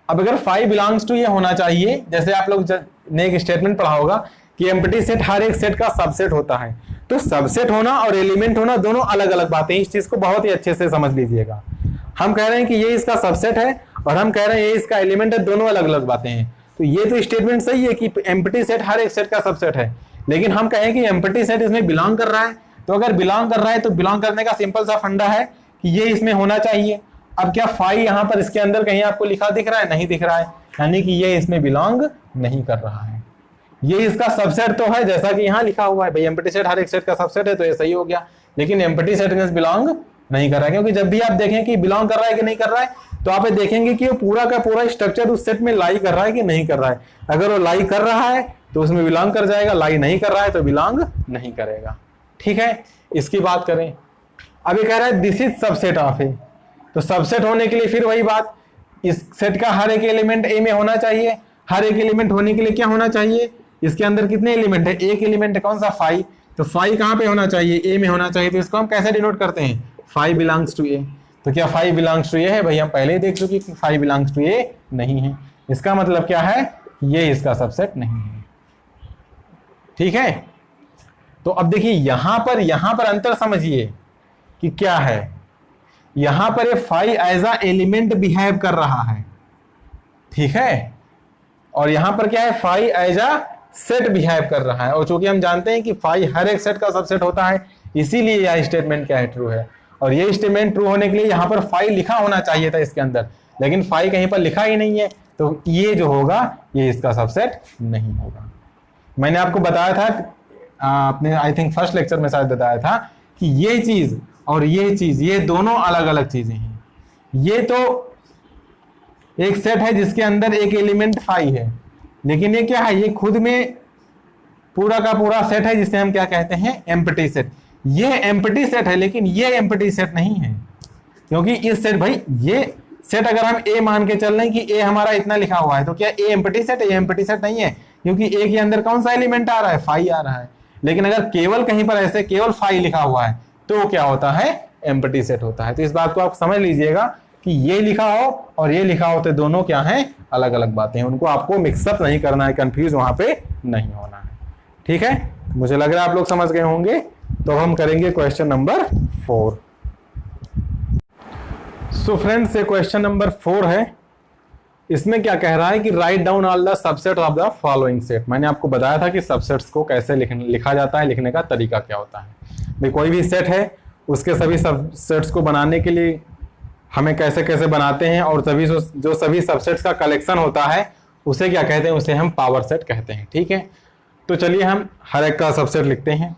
अब अगर 5 बिलोंग्स टू ए होना चाहिए, जैसे आप लोग ने एक स्टेटमेंट पढ़ा होगा कि एम्प्टी सेट हर एक सेट का सबसेट होता है। तो सबसेट होना और एलिमेंट होना दोनों अलग अलग बातें, इस चीज को बहुत ही अच्छे से समझ लीजिएगा। हम कह रहे हैं कि ये इसका सबसेट है और हम कह रहे हैं ये इसका एलिमेंट है, दोनों अलग अलग बातें हैं। तो ये तो स्टेटमेंट सही है कि एम्प्टी सेट हर एक सेट का सबसेट है, लेकिन हम कहें कि एम्प्टी सेट इसमें बिलोंग कर रहा है। तो अगर बिलोंग कर रहा है तो बिलोंग करने का सिंपल सा फंडा है कि ये इसमें होना चाहिए। अब क्या 5 यहाँ पर इसके अंदर कहीं आपको लिखा दिख रहा है? नहीं दिख रहा है, यानी कि ये इसमें बिलोंग नहीं कर रहा है। ये इसका सबसेट तो है, जैसा कि यहाँ लिखा हुआ है भाई एम्प्टी सेट हर एक सेट का सबसेट है, तो ये सही हो गया। लेकिन एम्प्टी सेट में बिलोंग नहीं कर रहा है, क्योंकि जब भी आप देखें कि बिलोंग कर रहा है कि नहीं कर रहा है, तो आप देखेंगे कि वो पूरा का पूरा स्ट्रक्चर उस सेट में लाई कर रहा है कि नहीं कर रहा है। अगर वो लाई कर रहा है तो उसमें बिलोंग कर जाएगा, लाई नहीं कर रहा है तो बिलोंग नहीं करेगा। ठीक है, इसकी बात करें। अब ये कह रहा है this is subset of A, तो सबसेट होने के लिए फिर वही बात, इस सेट का हर एक एलिमेंट ए में होना चाहिए। हर एक एलिमेंट होने के लिए क्या होना चाहिए, इसके अंदर कितने एलिमेंट है, एक एलिमेंट है, कौन सा, फाइव। तो फाइव कहाँ पे होना चाहिए, ए में होना चाहिए। तो इसको हम कैसे डिनोट करते हैं, फाइव बिलोंग्स टू ए। तो क्या फाइव बिलोंग्स टू ए है, भाई हम पहले ही देख चुके कि फाइव बिलोंग्स टू ए नहीं है। इसका मतलब क्या है, ये इसका सबसेट नहीं है। ठीक है, तो अब देखिए यहां पर अंतर समझिए कि क्या है। यहां पर ये five as a element behave कर रहा है, ठीक है, और यहां पर क्या है, five as a set behave कर रहा है। और चूंकि हम जानते हैं कि फाइव हर एक सेट का सबसेट होता है, इसीलिए यह स्टेटमेंट क्या है, ट्रू है। और ये स्टेटमेंट ट्रू होने के लिए यहां पर फाइव लिखा होना चाहिए था इसके अंदर, लेकिन फाइव कहीं पर लिखा ही नहीं है, तो ये जो होगा ये इसका सबसेट नहीं होगा। मैंने आपको बताया था आपने आई थिंक फर्स्ट लेक्चर में शायद बताया था कि ये चीज और ये चीज, ये दोनों अलग अलग चीजें हैं। ये तो एक सेट है जिसके अंदर एक एलिमेंट फाइव है, लेकिन ये क्या है, ये खुद में पूरा का पूरा सेट है जिसे हम क्या कहते हैं, एम्प्टी सेट। ये एम्प्टी सेट है, लेकिन ये एम्प्टी सेट नहीं है, क्योंकि इस सेट, भाई ये सेट अगर हम ए मान के चल रहे हैं कि ए हमारा इतना लिखा हुआ है, तो क्या ए एम्प्टी सेट है, ये एम्प्टी सेट नहीं है, क्योंकि ए के अंदर कौन सा एलिमेंट आ रहा है, फाइव आ रहा है। लेकिन अगर केवल कहीं पर ऐसे केवल फाइव लिखा हुआ है तो क्या होता है, एम्प्टी सेट होता है। तो इस बात को आप समझ लीजिएगा कि ये लिखा हो और ये लिखा हो तो दोनों क्या हैं, अलग अलग बातें हैं। उनको आपको मिक्सअप नहीं करना है, कंफ्यूज वहां पे नहीं होना है। ठीक है, मुझे लग रहा है आप लोग समझ गए होंगे। तो हम करेंगे क्वेश्चन नंबर 4। सो फ्रेंड्स, ये क्वेश्चन नंबर 4 है। इसमें क्या कह रहा है कि write down all the subset of the following set. मैंने आपको बताया था कि सबसेट्स को कैसे लिखा जाता है, लिखने का तरीका क्या होता है। भाई कोई भी सेट है, उसके सभी सबसेट्स को बनाने के लिए हमें कैसे कैसे बनाते हैं, और जो सभी सबसेट्स का कलेक्शन होता है उसे क्या कहते हैं, उसे हम पावर सेट कहते हैं। ठीक है, तो चलिए हम हर एक का सबसेट लिखते हैं।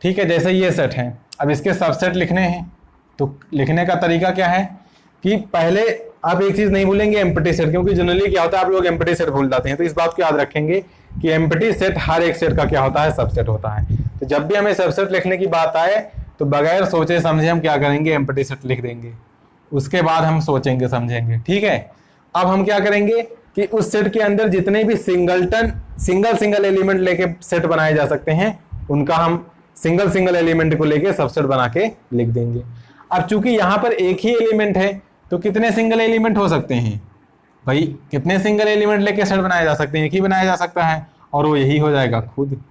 ठीक है, जैसे ये सेट है, अब इसके सबसेट लिखने हैं, तो लिखने का तरीका क्या है कि पहले आप एक चीज नहीं भूलेंगे, एम्प्टी सेट, क्योंकि जनरली क्या होता है आप लोग एम्प्टी सेट भूल जाते हैं। तो इस बात को याद रखेंगे कि एम्प्टी सेट हर एक सेट का क्या होता है, सबसेट होता है। तो जब भी हमें सबसेट लिखने की बात आए तो बगैर सोचे समझे हम क्या करेंगे, एम्प्टी सेट लिख देंगे, उसके बाद हम सोचेंगे समझेंगे। ठीक है, अब हम क्या करेंगे कि उस सेट के अंदर जितने भी सिंगल एलिमेंट लेके सेट बनाए जा सकते हैं, उनका हम सिंगल एलिमेंट को लेके सबसेट बना के लिख देंगे। अब चूंकि यहाँ पर एक ही एलिमेंट है, तो कितने सिंगल एलिमेंट हो सकते हैं, भाई कितने सिंगल एलिमेंट लेके सेट बनाए जा सकते हैं, एक ही बनाया जा सकता है, और वो यही हो जाएगा खुद।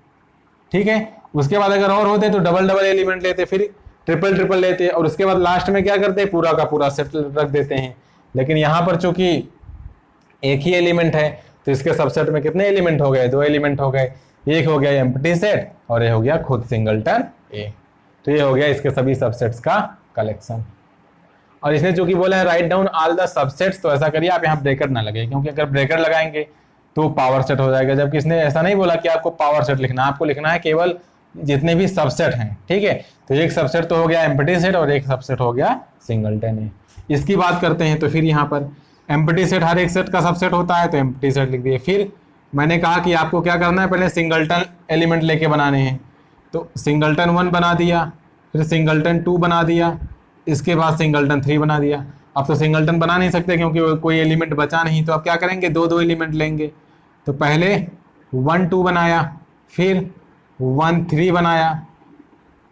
ठीक है, उसके बाद अगर और होते तो डबल एलिमेंट लेते, फिर ट्रिपल लेते, और उसके बाद लास्ट में क्या करते, पूरा का पूरा सेट रख देते हैं। लेकिन यहाँ पर चूंकि एक ही एलिमेंट है, तो इसके सबसेट में कितने एलिमेंट हो गए, 2 एलिमेंट हो गए। एक हो गया एम्प्टी सेट और ये हो गया खुद सिंगलटन ए। तो ये हो गया इसके सभी सबसेट्स का कलेक्शन। और इसने चूंकि बोला है write down all the subsets, तो ऐसा करिए आप यहाँ ब्रेकेट ना लगे, क्योंकि अगर ब्रेकेट लगाएंगे तो पावर सेट हो जाएगा। जबकि इसने ऐसा नहीं बोला कि आपको पावर सेट लिखना, आपको लिखना है केवल जितने भी सबसेट हैं। ठीक है, तो एक सबसेट तो हो गया एम्प्टी सेट और एक सबसेट हो गया सिंगलटन ए। इसकी बात करते हैं तो फिर यहाँ पर एम्प्टी सेट हर एक सेट का सबसेट होता है, तो एम्प्टी सेट लिख दिए। फिर मैंने कहा कि आपको क्या करना है, पहले सिंगलटन एलिमेंट लेके बनाने हैं, तो सिंगलटन 1 बना दिया, फिर सिंगलटन 2 बना दिया, इसके बाद सिंगलटन 3 बना दिया। अब तो सिंगलटन बना नहीं सकते क्योंकि कोई एलिमेंट बचा नहीं, तो अब क्या करेंगे, 2 एलिमेंट लेंगे। तो पहले 1 2 बनाया, फिर 1 3 बनाया।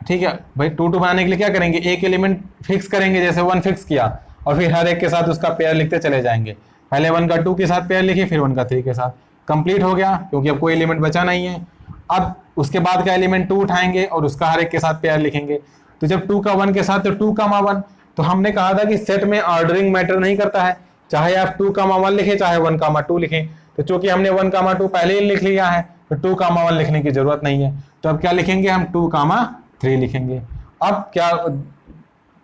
ठीक है भाई, 2 2 बनाने के लिए क्या करेंगे, एक एलिमेंट फिक्स करेंगे, जैसे 1 फिक्स किया, और फिर हर एक के साथ उसका पेयर लिखते चले जाएंगे। पहले 1 का 2 के साथ पेयर लिखे, फिर 1 का 3 के साथ, कंप्लीट हो गया, क्योंकि अब कोई एलिमेंट बचा नहीं है। अब उसके बाद का एलिमेंट 2 उठाएंगे और उसका हर एक के साथ पेयर लिखेंगे। तो जब 2 का 1 के साथ, तो 2 का 1, तो हमने कहा था कि सेट में ऑर्डरिंग मैटर नहीं करता है, चाहे आप 2 का 1 लिखें चाहे 1 का 2 लिखें। तो चूंकि हमने 1 का 2 पहले ही लिख लिया है, तो 2 का 1 लिखने की जरूरत नहीं है। तो अब क्या लिखेंगे, हम 2 का 3 लिखेंगे। अब क्या,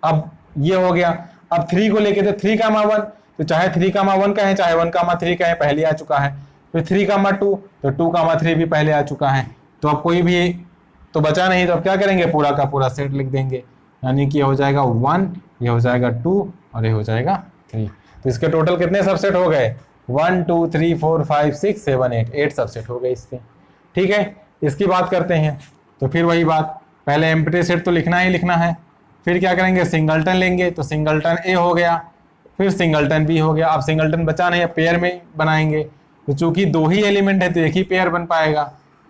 अब ये हो गया। अब 3 को लेके, तो 3 का 1, तो चाहे 3 का 1 कहें चाहे 1 का 3 कहें, पहले आ चुका है। फिर 3 का 2, तो 2 का 3 भी पहले आ चुका है। तो अब कोई भी तो बचा नहीं, तो अब क्या करेंगे, पूरा का पूरा सेट लिख देंगे। यानी कि ये हो जाएगा 1, ये हो जाएगा 2 और ये हो जाएगा 3। तो इसके टोटल कितने सबसेट हो गए, 1 2 3 4 5 6 7 8 सबसेट हो गए इसके। ठीक है, इसकी बात करते हैं। तो फिर वही बात, पहले एम्प्टी सेट तो लिखना ही लिखना है, फिर क्या करेंगे, सिंगलटन लेंगे, तो सिंगलटन ए हो गया, फिर सिंगलटन बी हो गया। अब सिंगलटन बचा नहीं, अब पेयर में बनाएंगे, तो चूंकि 2 ही एलिमेंट है तो एक ही पेयर बन पाएगा,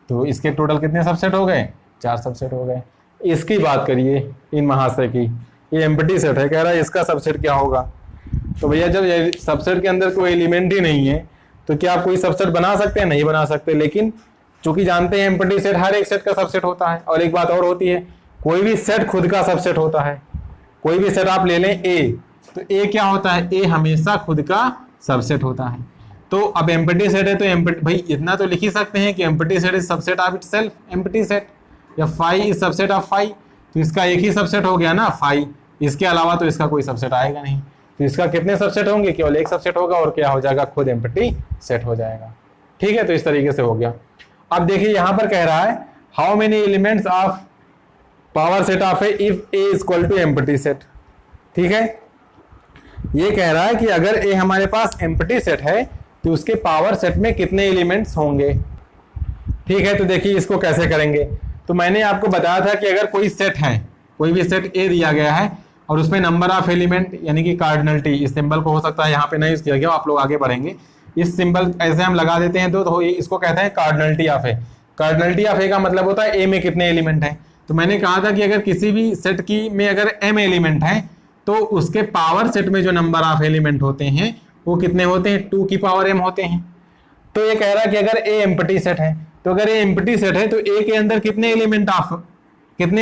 तो इसके टोटल कितने सबसेट हो गए, 4 सबसेट हो गए। इसकी बात करिए इन महाशय की, ये एम्प्टी सेट है, कह रहा है इसका सबसेट क्या होगा। तो भैया जब सबसेट के अंदर कोई एलिमेंट ही नहीं है तो क्या आप कोई सबसेट बना सकते हैं, नहीं बना सकते। लेकिन चूंकि जानते हैं एम्प्टी सेट हर एक सेट का सबसेट होता है। और एक बात और होती है, कोई भी सेट खुद का सबसेट होता है। कोई भी सेट आप ले लें ए, तो ए क्या होता है, ए हमेशा खुद का सबसेट होता है। तो अब एम्प्टी सेट है तो एम्प्टी, भाई इतना तो लिख ही सकते हैं कि empty set is subset of itself, empty set, या phi is subset of phi, तो इसका एक ही सबसेट हो गया ना फाई, इसके अलावा तो इसका कोई सबसेट आएगा नहीं। तो इसका कितने सबसेट होंगे, केवल एक सबसेट होगा, और क्या हो जाएगा, खुद एम्प्टी सेट हो जाएगा। ठीक है, तो इस तरीके से हो गया। अब देखिए यहां पर कह रहा है how many elements of power set of A if A equal to empty set. ठीक है, ये कह रहा है कि अगर ए हमारे पास एम्प्टी सेट है तो उसके पावर सेट में कितने एलिमेंट्स होंगे। ठीक है, तो देखिए इसको कैसे करेंगे। तो मैंने आपको बताया था कि अगर कोई सेट है, कोई भी सेट ए दिया गया है और उसमें नंबर ऑफ एलिमेंट यानी कि कार्डिनलिटी, इस सिंबल को हो सकता है यहाँ पे नहीं यूज किया गया, आप लोग आगे बढ़ेंगे, इस सिंबल ऐसे हम लगा देते हैं तो इसको कहते हैं cardinality of A. Cardinality of A का मतलब होता है ए में कितने एलिमेंट हैं। तो मैंने कहा था कि अगर किसी भी सेट की में अगर m एलिमेंट है तो उसके पावर सेट में जो नंबर ऑफ एलिमेंट होते हैं वो कितने होते हैं, 2 की पावर m होते हैं। तो ये कह रहा है कि अगर ए एम्प्टी सेट है, तो अगर ए एम्प्टी सेट है तो ए के अंदर कितने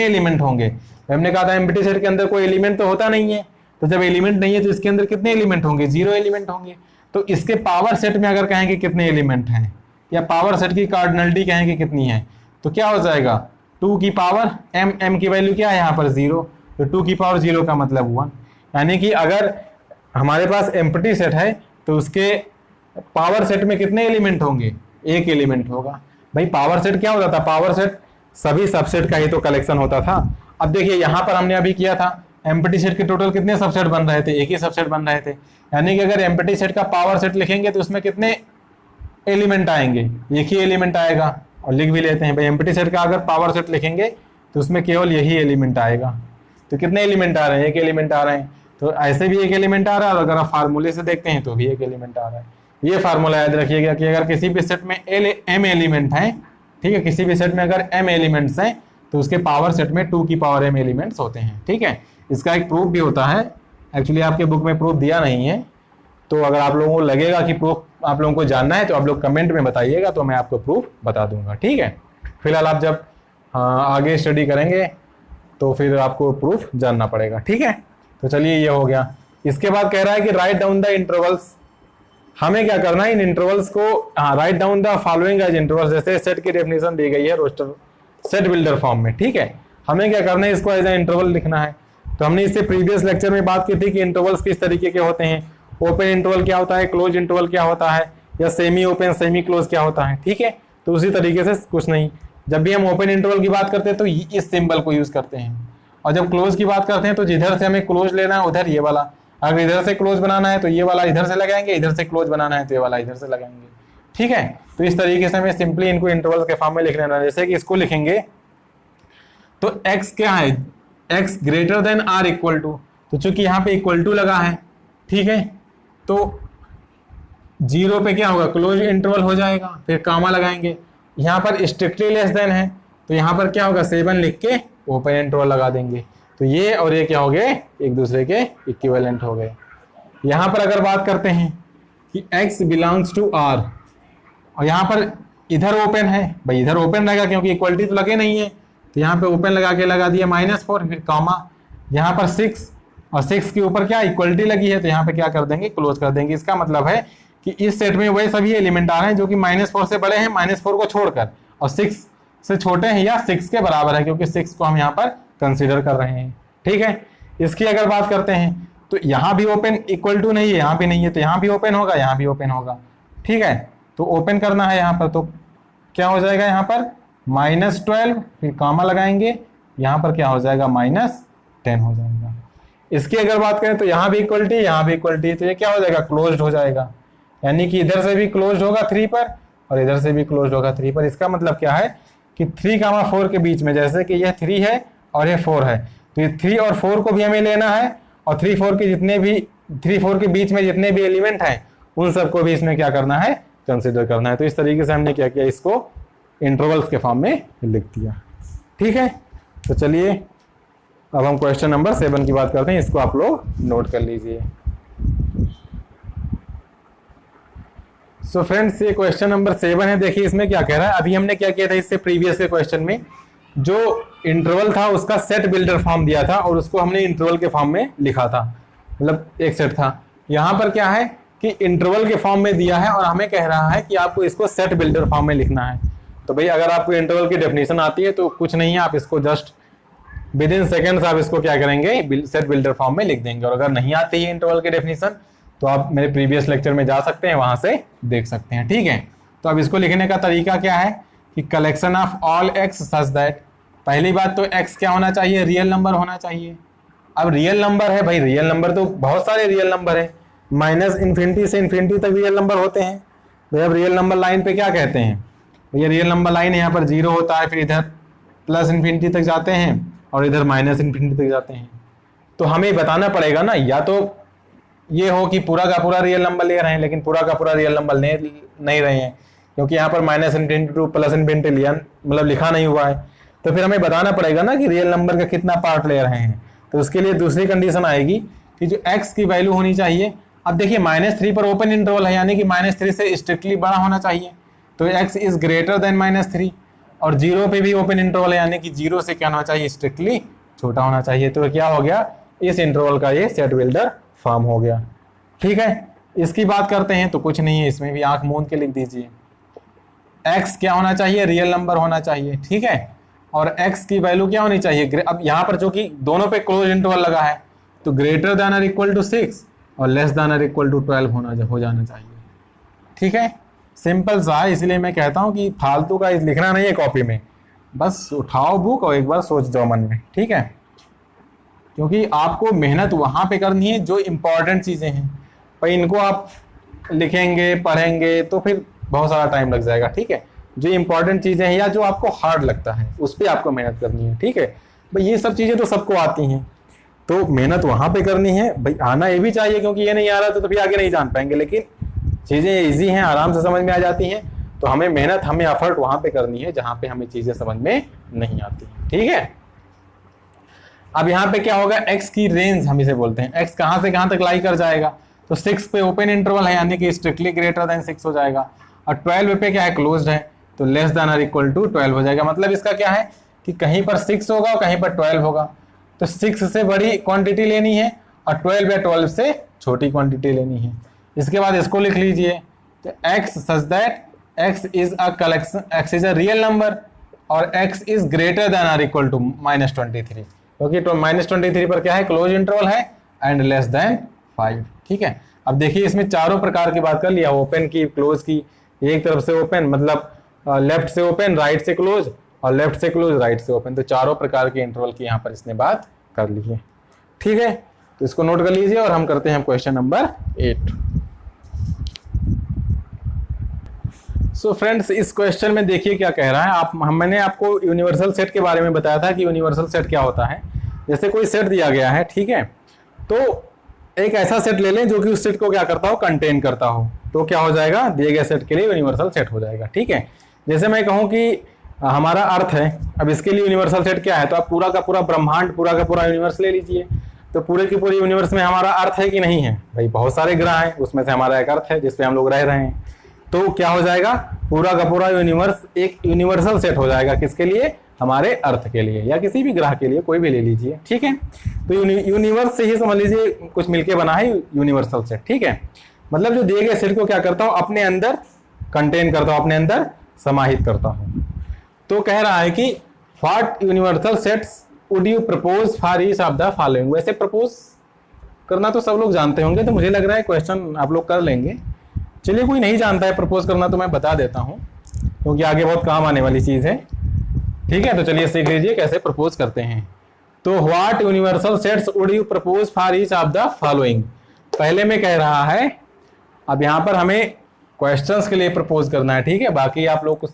एलिमेंट होंगे। हमने कहा था एम्प्टी सेट के अंदर कोई एलिमेंट तो होता नहीं है, तो जब एलिमेंट नहीं है तो इसके अंदर कितने एलिमेंट होंगे, 0 एलिमेंट होंगे। तो इसके पावर सेट में अगर कहेंगे कितने एलिमेंट हैं, या पावर सेट की कार्डिनलिटी कहेंगे कितनी है, तो क्या हो जाएगा, 2 की पावर m की वैल्यू क्या है यहाँ पर 0, तो 2 की पावर 0 का मतलब 1। यानी कि अगर हमारे पास एम्प्टी सेट है तो उसके पावर सेट में कितने एलिमेंट होंगे, 1 एलिमेंट होगा। भाई पावर सेट क्या होता था, पावर सेट सभी सबसेट का ही तो कलेक्शन होता था। अब देखिए यहाँ पर हमने अभी किया था, एम्प्टी सेट के टोटल कितने सबसेट बन रहे थे, एक ही सबसेट बन रहे थे। यानी कि अगर एम्प्टी सेट का पावर सेट लिखेंगे तो उसमें कितने एलिमेंट आएंगे, एक ही एलिमेंट आएगा। और लिख भी लेते हैं भाई, एम्प्टी सेट का अगर पावर सेट लिखेंगे तो उसमें केवल यही एलिमेंट आएगा। तो कितने एलिमेंट आ रहे हैं, एक एलिमेंट आ रहे हैं। तो ऐसे भी एक एलिमेंट आ रहा है, और अगर आप फार्मूले से देखते हैं तो भी एक एलिमेंट आ रहा है। ये फार्मूला याद रखिएगा कि अगर किसी भी सेट में m एलिमेंट है, ठीक है, किसी भी सेट में अगर m एलिमेंट्स हैं तो उसके पावर सेट में 2 की पावर m एलिमेंट्स होते हैं। ठीक है, इसका एक प्रूफ भी होता है, एक्चुअली आपके बुक में प्रूफ दिया नहीं है, तो अगर आप लोगों को लगेगा कि प्रूफ आप लोगों को जानना है तो आप लोग कमेंट में बताइएगा, तो मैं आपको प्रूफ बता दूंगा। ठीक है, फिलहाल आप जब आगे स्टडी करेंगे तो फिर आपको प्रूफ जानना पड़ेगा। ठीक है, तो चलिए ये हो गया। इसके बाद कह रहा है कि राइट डाउन द इंटरवल्स। हमें क्या करना है, इन इंटरवल्स को write down the following as intervals. जैसे सेट की डेफिनेशन दी गई है रोस्टर सेट बिल्डर फॉर्म में। ठीक है, हमें क्या करना है, इसको एज ए इंटरवल लिखना है। तो हमने इससे प्रीवियस लेक्चर में बात की थी कि इंटरवल्स किस तरीके के होते हैं, ओपन इंटरवल क्या होता है, क्लोज इंटरवल क्या होता है, या सेमी ओपन सेमी क्लोज क्या होता है। ठीक है, तो उसी तरीके से कुछ नहीं, जब भी हम ओपन इंटरवल की बात करते हैं तो इस सिंबल को यूज करते हैं, और जब क्लोज की बात करते हैं तो जिधर से हमें क्लोज लेना है उधर ये वाला, अगर इधर से क्लोज बनाना है तो ये वाला इधर से लगाएंगे, इधर से क्लोज बनाना है तो ये वाला इधर से लगाएंगे। ठीक है, तो इस तरीके से हमें सिंपली इनको इंटरवल्स के फॉर्म में लिख लेना है। जैसे कि इसको लिखेंगे तो x क्या है, x greater than or equal to, तो चूंकि यहाँ पे इक्वल टू लगा है, ठीक है, तो 0 पे क्या होगा, क्लोज इंटरवल हो जाएगा, फिर कामा लगाएंगे। यहाँ पर स्ट्रिक्टली लेस देन है तो यहाँ पर क्या होगा, 7 लिख के ओपन इंटरवल लगा देंगे। तो ये और ये क्या हो गए, एक दूसरे के इक्विवेलेंट हो गए। यहाँ पर अगर बात करते हैं कि x बिलोंग्स टू r, और यहाँ पर इधर ओपन है, भाई इधर ओपन रहेगा क्योंकि इक्वलिटी तो लगे नहीं है, तो यहाँ पे ओपन लगा दिया -4, फिर कॉमा, यहाँ पर 6 और 6 के ऊपर क्या इक्वलिटी लगी है, तो यहाँ पे क्या कर देंगे, क्लोज कर देंगे। इसका मतलब है कि इस सेट में वही सभी एलिमेंट आ रहे हैं जो कि -4 से बड़े हैं, -4 को छोड़कर, और 6 से छोटे हैं या 6 के बराबर है, क्योंकि 6 को हम यहाँ पर कंसीडर कर रहे हैं। ठीक है, इसकी अगर बात करते हैं तो यहाँ भी ओपन इक्वल टू नहीं है, यहाँ भी नहीं है, तो यहाँ भी ओपन होगा, यहाँ भी ओपन होगा। ठीक है, तो ओपन करना है यहाँ पर, तो क्या हो जाएगा, यहाँ पर -12, फिर कामा लगाएंगे, यहाँ पर क्या हो जाएगा, -10 हो जाएगा। इसकी अगर बात करें तो यहाँ भी इक्वलिटी, यहाँ भी इक्वलिटी, तो ये क्या हो जाएगा, क्लोज्ड हो जाएगा। यानी कि इधर से भी क्लोज्ड होगा 3 पर, और इधर से भी क्लोज होगा 3 पर। इसका मतलब क्या है कि 3, 4 के बीच में, जैसे कि यह 3 है और यह 4 है, तो ये 3 और 4 को भी हमें लेना है, और 3, 4 के जितने भी 3, 4 के बीच में जितने भी एलिमेंट हैं उन सबको भी इसमें क्या करना है, कंसिडर करना है। तो इस तरीके से हमने क्या किया, इसको इंटरवल्स के फॉर्म में लिख दिया। ठीक है, तो चलिए अब हम क्वेश्चन नंबर 7 की बात करते हैं, इसको आप लोग नोट कर लीजिए। सो फ्रेंड्स, ये क्वेश्चन नंबर 7 है। देखिए इसमें क्या कह रहा है, अभी हमने क्या किया था इससे प्रीवियस के क्वेश्चन में, जो इंटरवल था उसका सेट बिल्डर फॉर्म दिया था और उसको हमने इंटरवल के फॉर्म में लिखा था, मतलब एक सेट था। यहाँ पर क्या है कि इंटरवल के फॉर्म में दिया है और हमें कह रहा है कि आपको इसको सेट बिल्डर फॉर्म में लिखना है। तो भाई अगर आपको इंटरवल की डेफिनेशन आती है तो कुछ नहीं है, आप इसको जस्ट विद इन सेकेंड्स आप इसको क्या करेंगे, सेट बिल्डर फॉर्म में लिख देंगे। और अगर नहीं आती है इंटरवल की डेफिनेशन तो आप मेरे प्रीवियस लेक्चर में जा सकते हैं, वहां से देख सकते हैं। ठीक है, तो अब इसको लिखने का तरीका क्या है कि collection of all x such that, पहली बात तो एक्स क्या होना चाहिए, रियल नंबर होना चाहिए। अब रियल नंबर है भाई, रियल नंबर तो बहुत सारे रियल नंबर है, -∞ से इन्फिनिटी तक रियल नंबर होते हैं। भाई अब रियल नंबर लाइन पे क्या कहते हैं, ये रियल नंबर लाइन यहाँ पर 0 होता है, फिर इधर +∞ तक जाते हैं और इधर -∞ तक जाते हैं। तो हमें बताना पड़ेगा ना, या तो ये हो कि पूरा का पूरा रियल नंबर ले रहे हैं, लेकिन पूरा का पूरा रियल नंबर नहीं रहे हैं, क्योंकि यहाँ पर -∞ टू +∞ लिया मतलब लिखा नहीं हुआ है। तो फिर हमें बताना पड़ेगा ना कि रियल नंबर का कितना पार्ट ले रहे हैं। तो उसके लिए दूसरी कंडीशन आएगी कि जो x की वैल्यू होनी चाहिए, अब देखिए -3 पर ओपन इंटरवल है, यानी कि -3 से स्ट्रिक्टली बड़ा होना चाहिए, तो x इज ग्रेटर देन -3, और 0 पे भी ओपन इंटरवल है, यानी कि 0 से क्या होना चाहिए, स्ट्रिक्टली छोटा होना चाहिए। तो क्या हो गया, इस इंटरवल का ये सेट बिल्डर फॉर्म हो गया। ठीक है, इसकी बात करते हैं तो कुछ नहीं है, इसमें भी आंख मूंद के लिख दीजिए। x क्या होना चाहिए, रियल नंबर होना चाहिए। ठीक है, और x की वैल्यू क्या होनी चाहिए, अब यहाँ पर जो कि दोनों पे क्लोज इंटरवल लगा है, तो ग्रेटर देन और इक्वल टू 6 और लेस देन और इक्वल टू 12 हो जाना चाहिए। ठीक है, सिंपल सा है, इसलिए मैं कहता हूँ कि फालतू का लिखना नहीं है कॉपी में, बस उठाओ बुक और एक बार सोच जाओ मन में। ठीक है, क्योंकि आपको मेहनत वहां पे करनी है जो इंपॉर्टेंट चीजें हैं, पर इनको आप लिखेंगे पढ़ेंगे तो फिर बहुत सारा टाइम लग जाएगा। ठीक है, जो इंपॉर्टेंट चीजें हैं या जो आपको हार्ड लगता है उस पर आपको मेहनत करनी है। ठीक है भाई, ये सब चीजें तो सबको आती हैं, तो मेहनत वहां पे करनी है भाई। आना ये भी चाहिए, क्योंकि ये नहीं आ रहा तो फिर आगे नहीं जान पाएंगे, लेकिन चीजें इजी हैं, आराम से समझ में आ जाती हैं। तो हमें मेहनत, हमें एफर्ट वहां पे करनी है जहां पे हमें चीजें समझ में नहीं आती। ठीक है, अब यहाँ पे क्या होगा, x की रेंज हम इसे बोलते हैं, x कहां से कहां तक लाई कर जाएगा, तो 6 पे ओपन इंटरवल है, यानी कि स्ट्रिक्टली ग्रेटर देन 6 हो जाएगा, और 12 पे क्या है, क्लोज्ड है, तो लेस देन और इक्वल टू 12 हो जाएगा। मतलब इसका क्या है कि कहीं पर 6 होगा और कहीं पर 12 होगा, तो 6 से बड़ी क्वांटिटी लेनी है और 12 या 12 से छोटी क्वांटिटी लेनी है। इसके बाद इसको लिख लीजिए, तो x such that x is a collection, x is a real number और x इज ग्रेटर देन और इक्वल टू -23, क्योंकि -23 पर क्या है, क्लोज इंटरवल है एंड लेस देन 5। ठीक है, अब देखिए इसमें चारों प्रकार की बात कर लिया, ओपन की, क्लोज की, एक तरफ से ओपन मतलब लेफ्ट से ओपन, राइट से क्लोज, और लेफ्ट से क्लोज, राइट से ओपन, तो चारों प्रकार के इंटरवल की यहाँ पर इसने बात कर ली है। ठीक है, तो इसको नोट कर लीजिए और हम करते हैं क्वेश्चन नंबर 8। सो फ्रेंड्स, इस क्वेश्चन में देखिए क्या कह रहा है। मैंने आपको यूनिवर्सल सेट के बारे में बताया था कि यूनिवर्सल सेट क्या होता है। जैसे कोई सेट दिया गया है, ठीक है, तो एक ऐसा सेट ले लें जो कि उस सेट को क्या करता हो, कंटेन करता हो, तो क्या हो जाएगा, दिए गए सेट के लिए यूनिवर्सल सेट हो जाएगा। ठीक है, जैसे मैं कहूँ कि हमारा अर्थ है, अब इसके लिए यूनिवर्सल सेट क्या है, तो आप पूरा का पूरा ब्रह्मांड, पूरा का पूरा यूनिवर्स ले लीजिए। तो पूरे की पूरी यूनिवर्स में हमारा अर्थ है कि नहीं है, भाई बहुत सारे ग्रह हैं, उसमें से हमारा एक अर्थ है जिसपे हम लोग रह रहे हैं। तो क्या हो जाएगा, पूरा का पूरा यूनिवर्स एक यूनिवर्सल सेट हो जाएगा, किसके लिए, हमारे अर्थ के लिए, या किसी भी ग्रह के लिए, कोई भी ले लीजिए। ठीक है, तो यूनिवर्स से ही समझ लीजिए कुछ मिलके बना है यूनिवर्सल सेट। ठीक है, मतलब जो दिए गए सेट को क्या करता हूं, अपने अंदर कंटेन करता हूं, अपने अंदर समाहित करता हूं। तो कह रहा है कि what universal sets would you propose for each of the following. वैसे प्रपोज करना तो सब लोग जानते होंगे, तो मुझे लग रहा है क्वेश्चन आप लोग कर लेंगे। चलिए, कोई नहीं जानता है प्रपोज करना तो मैं बता देता हूं, क्योंकि आगे बहुत काम आने वाली चीज है। ठीक है, तो चलिए सीख लीजिए कैसे प्रपोज करते हैं। तो what universal sets would you propose for each of the following, पहले में कह रहा है, अब यहां पर हमें क्वेश्चंस के लिए प्रपोज करना है, ठीक है। बाकी आप लोग कुछ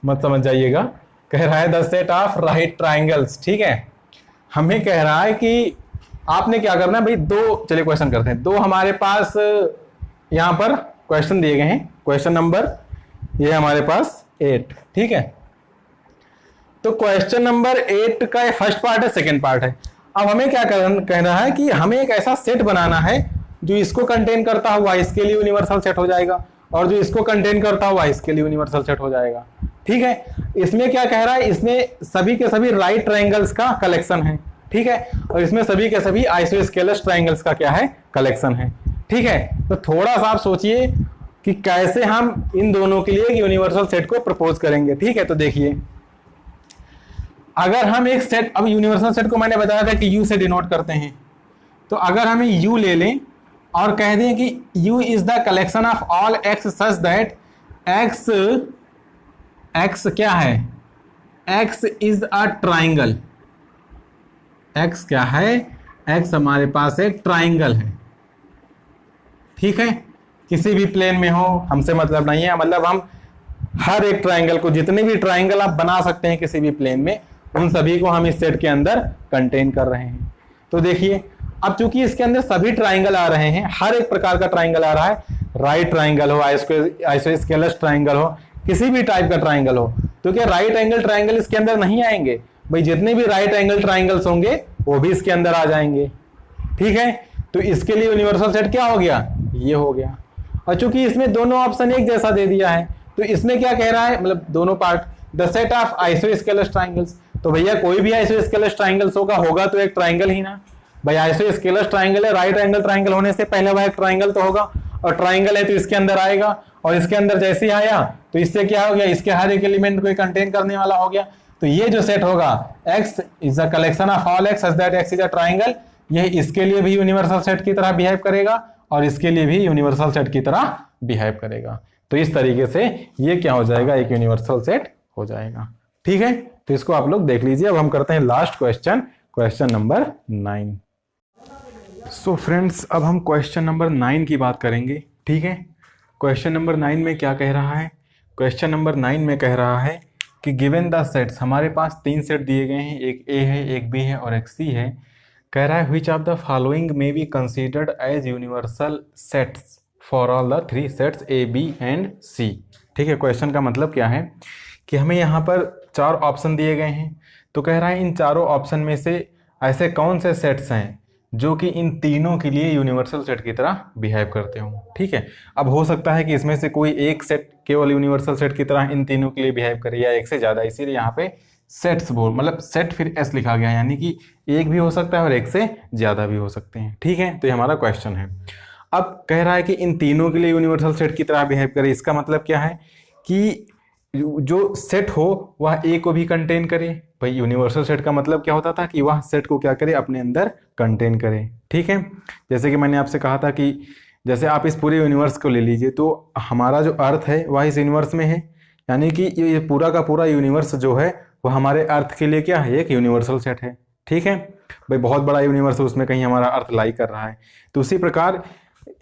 मत समझ जाइएगा। कह रहा है the set of right triangles, ठीक है। हमें कह रहा है कि आपने क्या करना है भाई, दो, चलिए क्वेश्चन करते हैं। दो हमारे पास यहां पर क्वेश्चन दिए गए हैं। क्वेश्चन नंबर ये हमारे पास 8, ठीक है। तो क्वेश्चन नंबर 8 का फर्स्ट पार्ट है, सेकंड पार्ट है। अब हमें क्या कहना है कि हमें एक ऐसा सेट बनाना है जो इसको कंटेन करता हुआ इसके लिए यूनिवर्सल सेट हो जाएगा, और जो इसको कंटेन करता हुआ इसके लिए यूनिवर्सल सेट हो जाएगा, ठीक है। इसमें क्या कह रहा है, इसमें सभी के सभी राइट ट्राइंगल्स का कलेक्शन है, ठीक है। और इसमें सभी के सभी आइसोस्केलस ट्राइंगल्स का क्या है, कलेक्शन है, ठीक है। तो थोड़ा सा आप सोचिए कि कैसे हम इन दोनों के लिए यूनिवर्सल सेट को प्रपोज करेंगे, ठीक है। तो देखिए, अगर हम एक सेट, अब यूनिवर्सल सेट को मैंने बताया था कि यू से डिनोट करते हैं, तो अगर हम यू ले लें और कह दें कि you is the collection of all x such that x क्या है, x is a triangle. X क्या है, एक्स हमारे पास एक ट्राइंगल है, ठीक है। किसी भी प्लेन में हो, हमसे मतलब नहीं है, मतलब हम हर एक ट्राइंगल को, जितने भी ट्राइंगल आप बना सकते हैं किसी भी प्लेन में, उन सभी को हम इस सेट के अंदर कंटेन कर रहे हैं। तो देखिए, अब चूंकि इसके अंदर सभी ट्राइंगल आ रहे हैं, हर एक प्रकार का ट्राइंगल आ रहा है, राइट ट्राइंगल हो, आइसोस्केलस ट्राइंगल हो, किसी भी टाइप का ट्राइंगल हो, तो क्या राइट एंगल ट्राइंगल इसके अंदर नहीं आएंगे भाई? जितने भी राइट एंगल ट्राइंगल्स होंगे वो भी इसके अंदर आ जाएंगे, ठीक है। तो इसके लिए यूनिवर्सल सेट क्या हो गया, ये हो गया। और चूंकि इसमें दोनों ऑप्शन एक जैसा दे दिया है, तो इसमें क्या कह रहा है, मतलब दोनों part, the set of isosceles triangles. तो भैया कोई भी आइसोस्केलस ट्राइंगल्स होगा तो एक ट्राइंगल ही ना भाई। आइसोस्केलस ट्राइंगल है, राइट एंगल ट्राइंगल होने से पहले वह एक ट्राइंगल तो होगा, और ट्राइंगल है तो इसके अंदर आएगा, और इसके अंदर जैसे ही आया तो इससे क्या हो गया, इसके हर एक एलिमेंट को कंटेन करने वाला हो गया। तो ये जो सेट होगा, x is a collection of all x such that x is a triangle, ये इसके लिए भी यूनिवर्सल सेट की तरह बिहेव करेगा और इसके लिए भी यूनिवर्सल सेट की तरह बिहेव करेगा। तो इस तरीके से ये क्या हो जाएगा, एक यूनिवर्सल सेट हो जाएगा, ठीक है। तो इसको आप लोग देख लीजिए। अब हम करते हैं last question, question number 9। So friends, अब हम क्वेश्चन नंबर 9 की बात करेंगे, ठीक है। क्वेश्चन नंबर 9 में क्या कह रहा है, क्वेश्चन नंबर 9 में कह रहा है कि गिवन द सेट्स, हमारे पास 3 सेट दिए गए हैं, एक ए है, एक बी है और एक सी है। कह रहा है which of the following may be considered as universal sets for all the 3 sets A B and C, ठीक है। क्वेश्चन का मतलब क्या है कि हमें यहाँ पर 4 ऑप्शन दिए गए हैं, तो कह रहा है इन चारों ऑप्शन में से ऐसे कौन से सेट्स हैं जो कि इन तीनों के लिए यूनिवर्सल सेट की तरह बिहेव करते हो, ठीक है। अब हो सकता है कि इसमें से कोई एक सेट केवल यूनिवर्सल सेट की तरह इन तीनों के लिए बिहेव करे, या एक से ज़्यादा, इसीलिए यहाँ पे सेट्स बोल, मतलब सेट फिर एस लिखा गया, यानी कि एक भी हो सकता है और एक से ज़्यादा भी हो सकते हैं, ठीक है। तो ये हमारा क्वेश्चन है। अब कह रहा है कि इन तीनों के लिए यूनिवर्सल सेट की तरह बिहेव करे। इसका मतलब क्या है कि जो सेट हो वह ए को भी कंटेन करे। भाई यूनिवर्सल सेट का मतलब क्या होता था कि वह सेट को क्या करे, अपने अंदर कंटेन करे, ठीक है। जैसे कि मैंने आपसे कहा था कि जैसे आप इस पूरे यूनिवर्स को ले लीजिए, तो हमारा जो अर्थ है वह इस यूनिवर्स में है, यानी कि ये पूरा का पूरा यूनिवर्स जो है वह हमारे अर्थ के लिए क्या है, एक यूनिवर्सल सेट है, ठीक है। भाई बहुत बड़ा यूनिवर्स है, उसमें कहीं हमारा अर्थ लाई कर रहा है। तो उसी प्रकार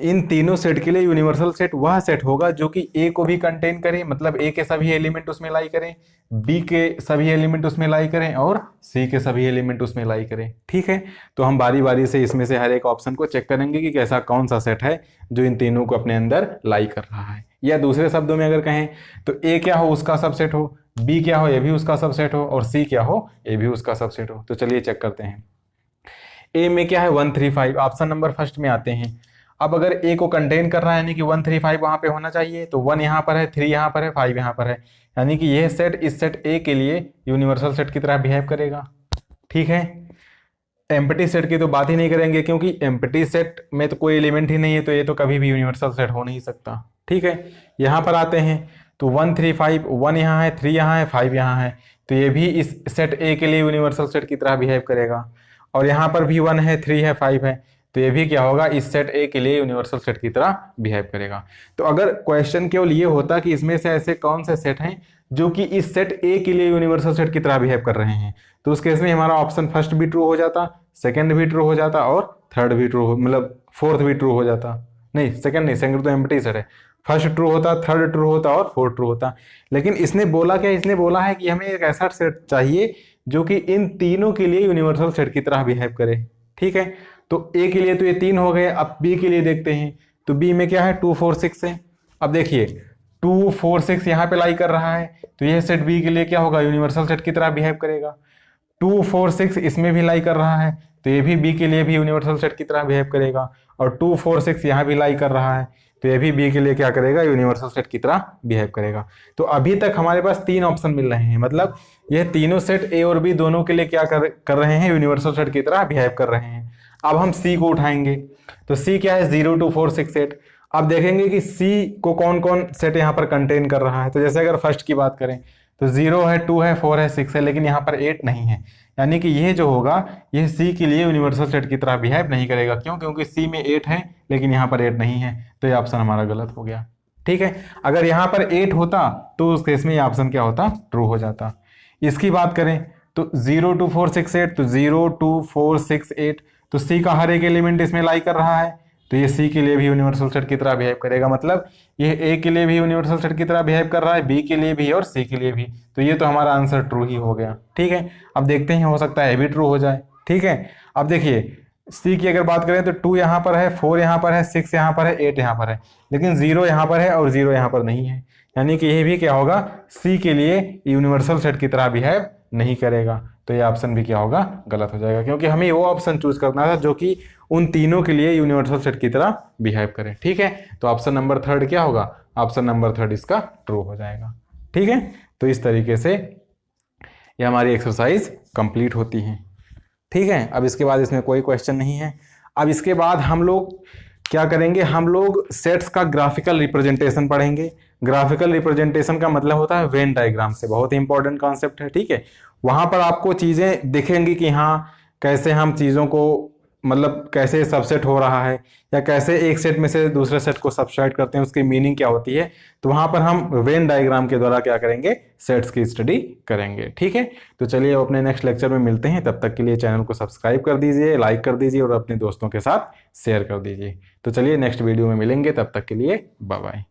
इन तीनों सेट के लिए यूनिवर्सल सेट वह सेट होगा जो कि ए को भी कंटेन करे, मतलब ए के सभी एलिमेंट उसमें लाई करें, बी के सभी एलिमेंट उसमें लाई करें और सी के सभी एलिमेंट उसमें लाई करें, ठीक है। तो हम बारी बारी से इसमें से हर एक ऑप्शन को चेक करेंगे कि कैसा कौन सा सेट है जो इन तीनों को अपने अंदर लाई कर रहा है। या दूसरे शब्दों में अगर कहें तो ए क्या हो, उसका सबसेट हो, बी क्या हो, ये भी उसका सबसेट हो, और सी क्या हो, ये भी उसका सबसेट हो। तो चलिए चेक करते हैं। ए में क्या है, 1 3 5, ऑप्शन नंबर फर्स्ट में आते हैं। अब अगर ए को कंटेन कर रहा है यानी कि 1 3 5 वहां पे होना चाहिए, तो 1 यहाँ पर है, 3 यहाँ पर है, 5 यहाँ पर है, यानी कि यह सेट इस सेट ए के लिए यूनिवर्सल सेट की तरह बिहेव करेगा, ठीक है। एम्प्टी सेट की तो बात ही नहीं करेंगे, क्योंकि एम्प्टी सेट में तो कोई एलिमेंट ही नहीं है, तो ये तो कभी भी यूनिवर्सल सेट हो नहीं सकता, ठीक है। यहाँ पर आते हैं तो 1 3 5, 1 यहाँ है, 3 यहाँ है, 5 यहाँ है, तो ये भी इस सेट ए के लिए यूनिवर्सल सेट की तरह बिहेव करेगा। और यहाँ पर भी 1 है, 3 है, 5 है, तो ये भी क्या होगा, इस सेट ए के लिए यूनिवर्सल सेट की तरह बिहेव करेगा। तो अगर क्वेश्चन केवल ये होता कि इसमें से ऐसे कौन से सेट हैं जो कि इस सेट ए के लिए यूनिवर्सल सेट की तरह बिहेव कर रहे हैं, तो उस केस में हमारा ऑप्शन फर्स्ट भी ट्रू हो जाता, सेकंड भी ट्रू हो जाता और थर्ड भी ट्रू, मतलब फोर्थ भी ट्रू हो जाता। नहीं सेकंड नहीं, सेकंड तो एम्प्टी सेट है, फर्स्ट ट्रू होता, थर्ड ट्रू होता और फोर्थ ट्रू होता। लेकिन इसने बोला क्या, इसने बोला है कि हमें एक ऐसा सेट चाहिए जो कि इन तीनों के लिए यूनिवर्सल सेट की तरह बिहेव करे। ठीक है, तो ए के लिए तो ये 3 हो गए। अब बी के लिए देखते हैं, तो बी में क्या है 2 4 6 है। अब देखिए 2 4 6 यहाँ पे लाई कर रहा है, तो यह सेट बी के लिए क्या होगा, यूनिवर्सल सेट की तरह बिहेव करेगा। 2 4 6 इसमें भी लाई कर रहा है, तो ये भी बी के लिए भी यूनिवर्सल सेट की तरह बिहेव करेगा। और 2 4 6 यहाँ भी लाई कर रहा है, तो ये भी बी के लिए क्या करेगा, यूनिवर्सल सेट की तरह बिहेव करेगा। तो अभी तक हमारे पास 3 ऑप्शन मिल रहे हैं, मतलब ये तीनों सेट ए और बी दोनों के लिए क्या कर रहे हैं, यूनिवर्सल सेट की तरह बिहेव कर रहे हैं। अब हम सी को उठाएंगे, तो सी क्या है 0 2 4 6 8। अब देखेंगे कि सी को कौन कौन सेट यहाँ पर कंटेन कर रहा है। तो जैसे अगर फर्स्ट की बात करें तो 0 है, 2 है, 4 है, 6 है, लेकिन यहाँ पर 8 नहीं है। यानी कि यह जो होगा यह सी के लिए यूनिवर्सल सेट की तरह बिहेव नहीं करेगा। क्यों? क्योंकि सी में 8 है लेकिन यहाँ पर 8 नहीं है, तो ये ऑप्शन हमारा गलत हो गया। ठीक है, अगर यहाँ पर 8 होता तो उस केस में ये ऑप्शन क्या होता, ट्रू हो जाता। इसकी बात करें तो 0 2 4 6 8, तो 0 2 4 6 8, तो सी का हर एक एलिमेंट इसमें लाई कर रहा है, तो ये सी के लिए भी यूनिवर्सल सेट की तरह बिहेव करेगा। मतलब ये ए के लिए भी यूनिवर्सल सेट की तरह बिहेव कर रहा है, बी के लिए भी और सी के लिए भी। तो ये तो हमारा आंसर ट्रू ही हो गया। ठीक है, अब देखते हैं, हो सकता है ये भी ट्रू हो जाए। ठीक है, अब देखिए सी की अगर बात करें तो 2 यहाँ पर है, 4 यहाँ पर है, 6 यहाँ पर है, 8 यहाँ पर है, लेकिन 0 यहाँ पर है और 0 यहाँ पर नहीं है। यानी कि ये भी क्या होगा, सी के लिए यूनिवर्सल सेट की तरह बिहेव नहीं करेगा। तो ये ऑप्शन भी क्या होगा, गलत हो जाएगा, क्योंकि हमें वो ऑप्शन चूज करना था जो कि उन तीनों के लिए यूनिवर्सल सेट की तरह बिहेव करे। ठीक है, तो ऑप्शन नंबर 3 क्या होगा, ऑप्शन नंबर 3 इसका ट्रू हो जाएगा। ठीक है, तो इस तरीके से ये हमारी एक्सरसाइज कंप्लीट होती है। ठीक है, अब इसके बाद इसमें कोई क्वेश्चन नहीं है। अब इसके बाद हम लोग क्या करेंगे, हम लोग सेट्स का ग्राफिकल रिप्रेजेंटेशन पढ़ेंगे। ग्राफिकल रिप्रेजेंटेशन का मतलब होता है वेन डायग्राम से, बहुत ही इंपॉर्टेंट कॉन्सेप्ट है। ठीक है, वहां पर आपको चीजें दिखेंगी कि हाँ कैसे हम चीजों को, मतलब कैसे सबसेट हो रहा है या कैसे एक सेट में से दूसरे सेट को सबसेट करते हैं, उसकी मीनिंग क्या होती है। तो वहां पर हम वेन डायग्राम के द्वारा क्या करेंगे, सेट्स की स्टडी करेंगे। ठीक है, तो चलिए अब अपने नेक्स्ट लेक्चर में मिलते हैं। तब तक के लिए चैनल को सब्सक्राइब कर दीजिए, लाइक कर दीजिए और अपने दोस्तों के साथ शेयर कर दीजिए। तो चलिए नेक्स्ट वीडियो में मिलेंगे, तब तक के लिए बाय बाय।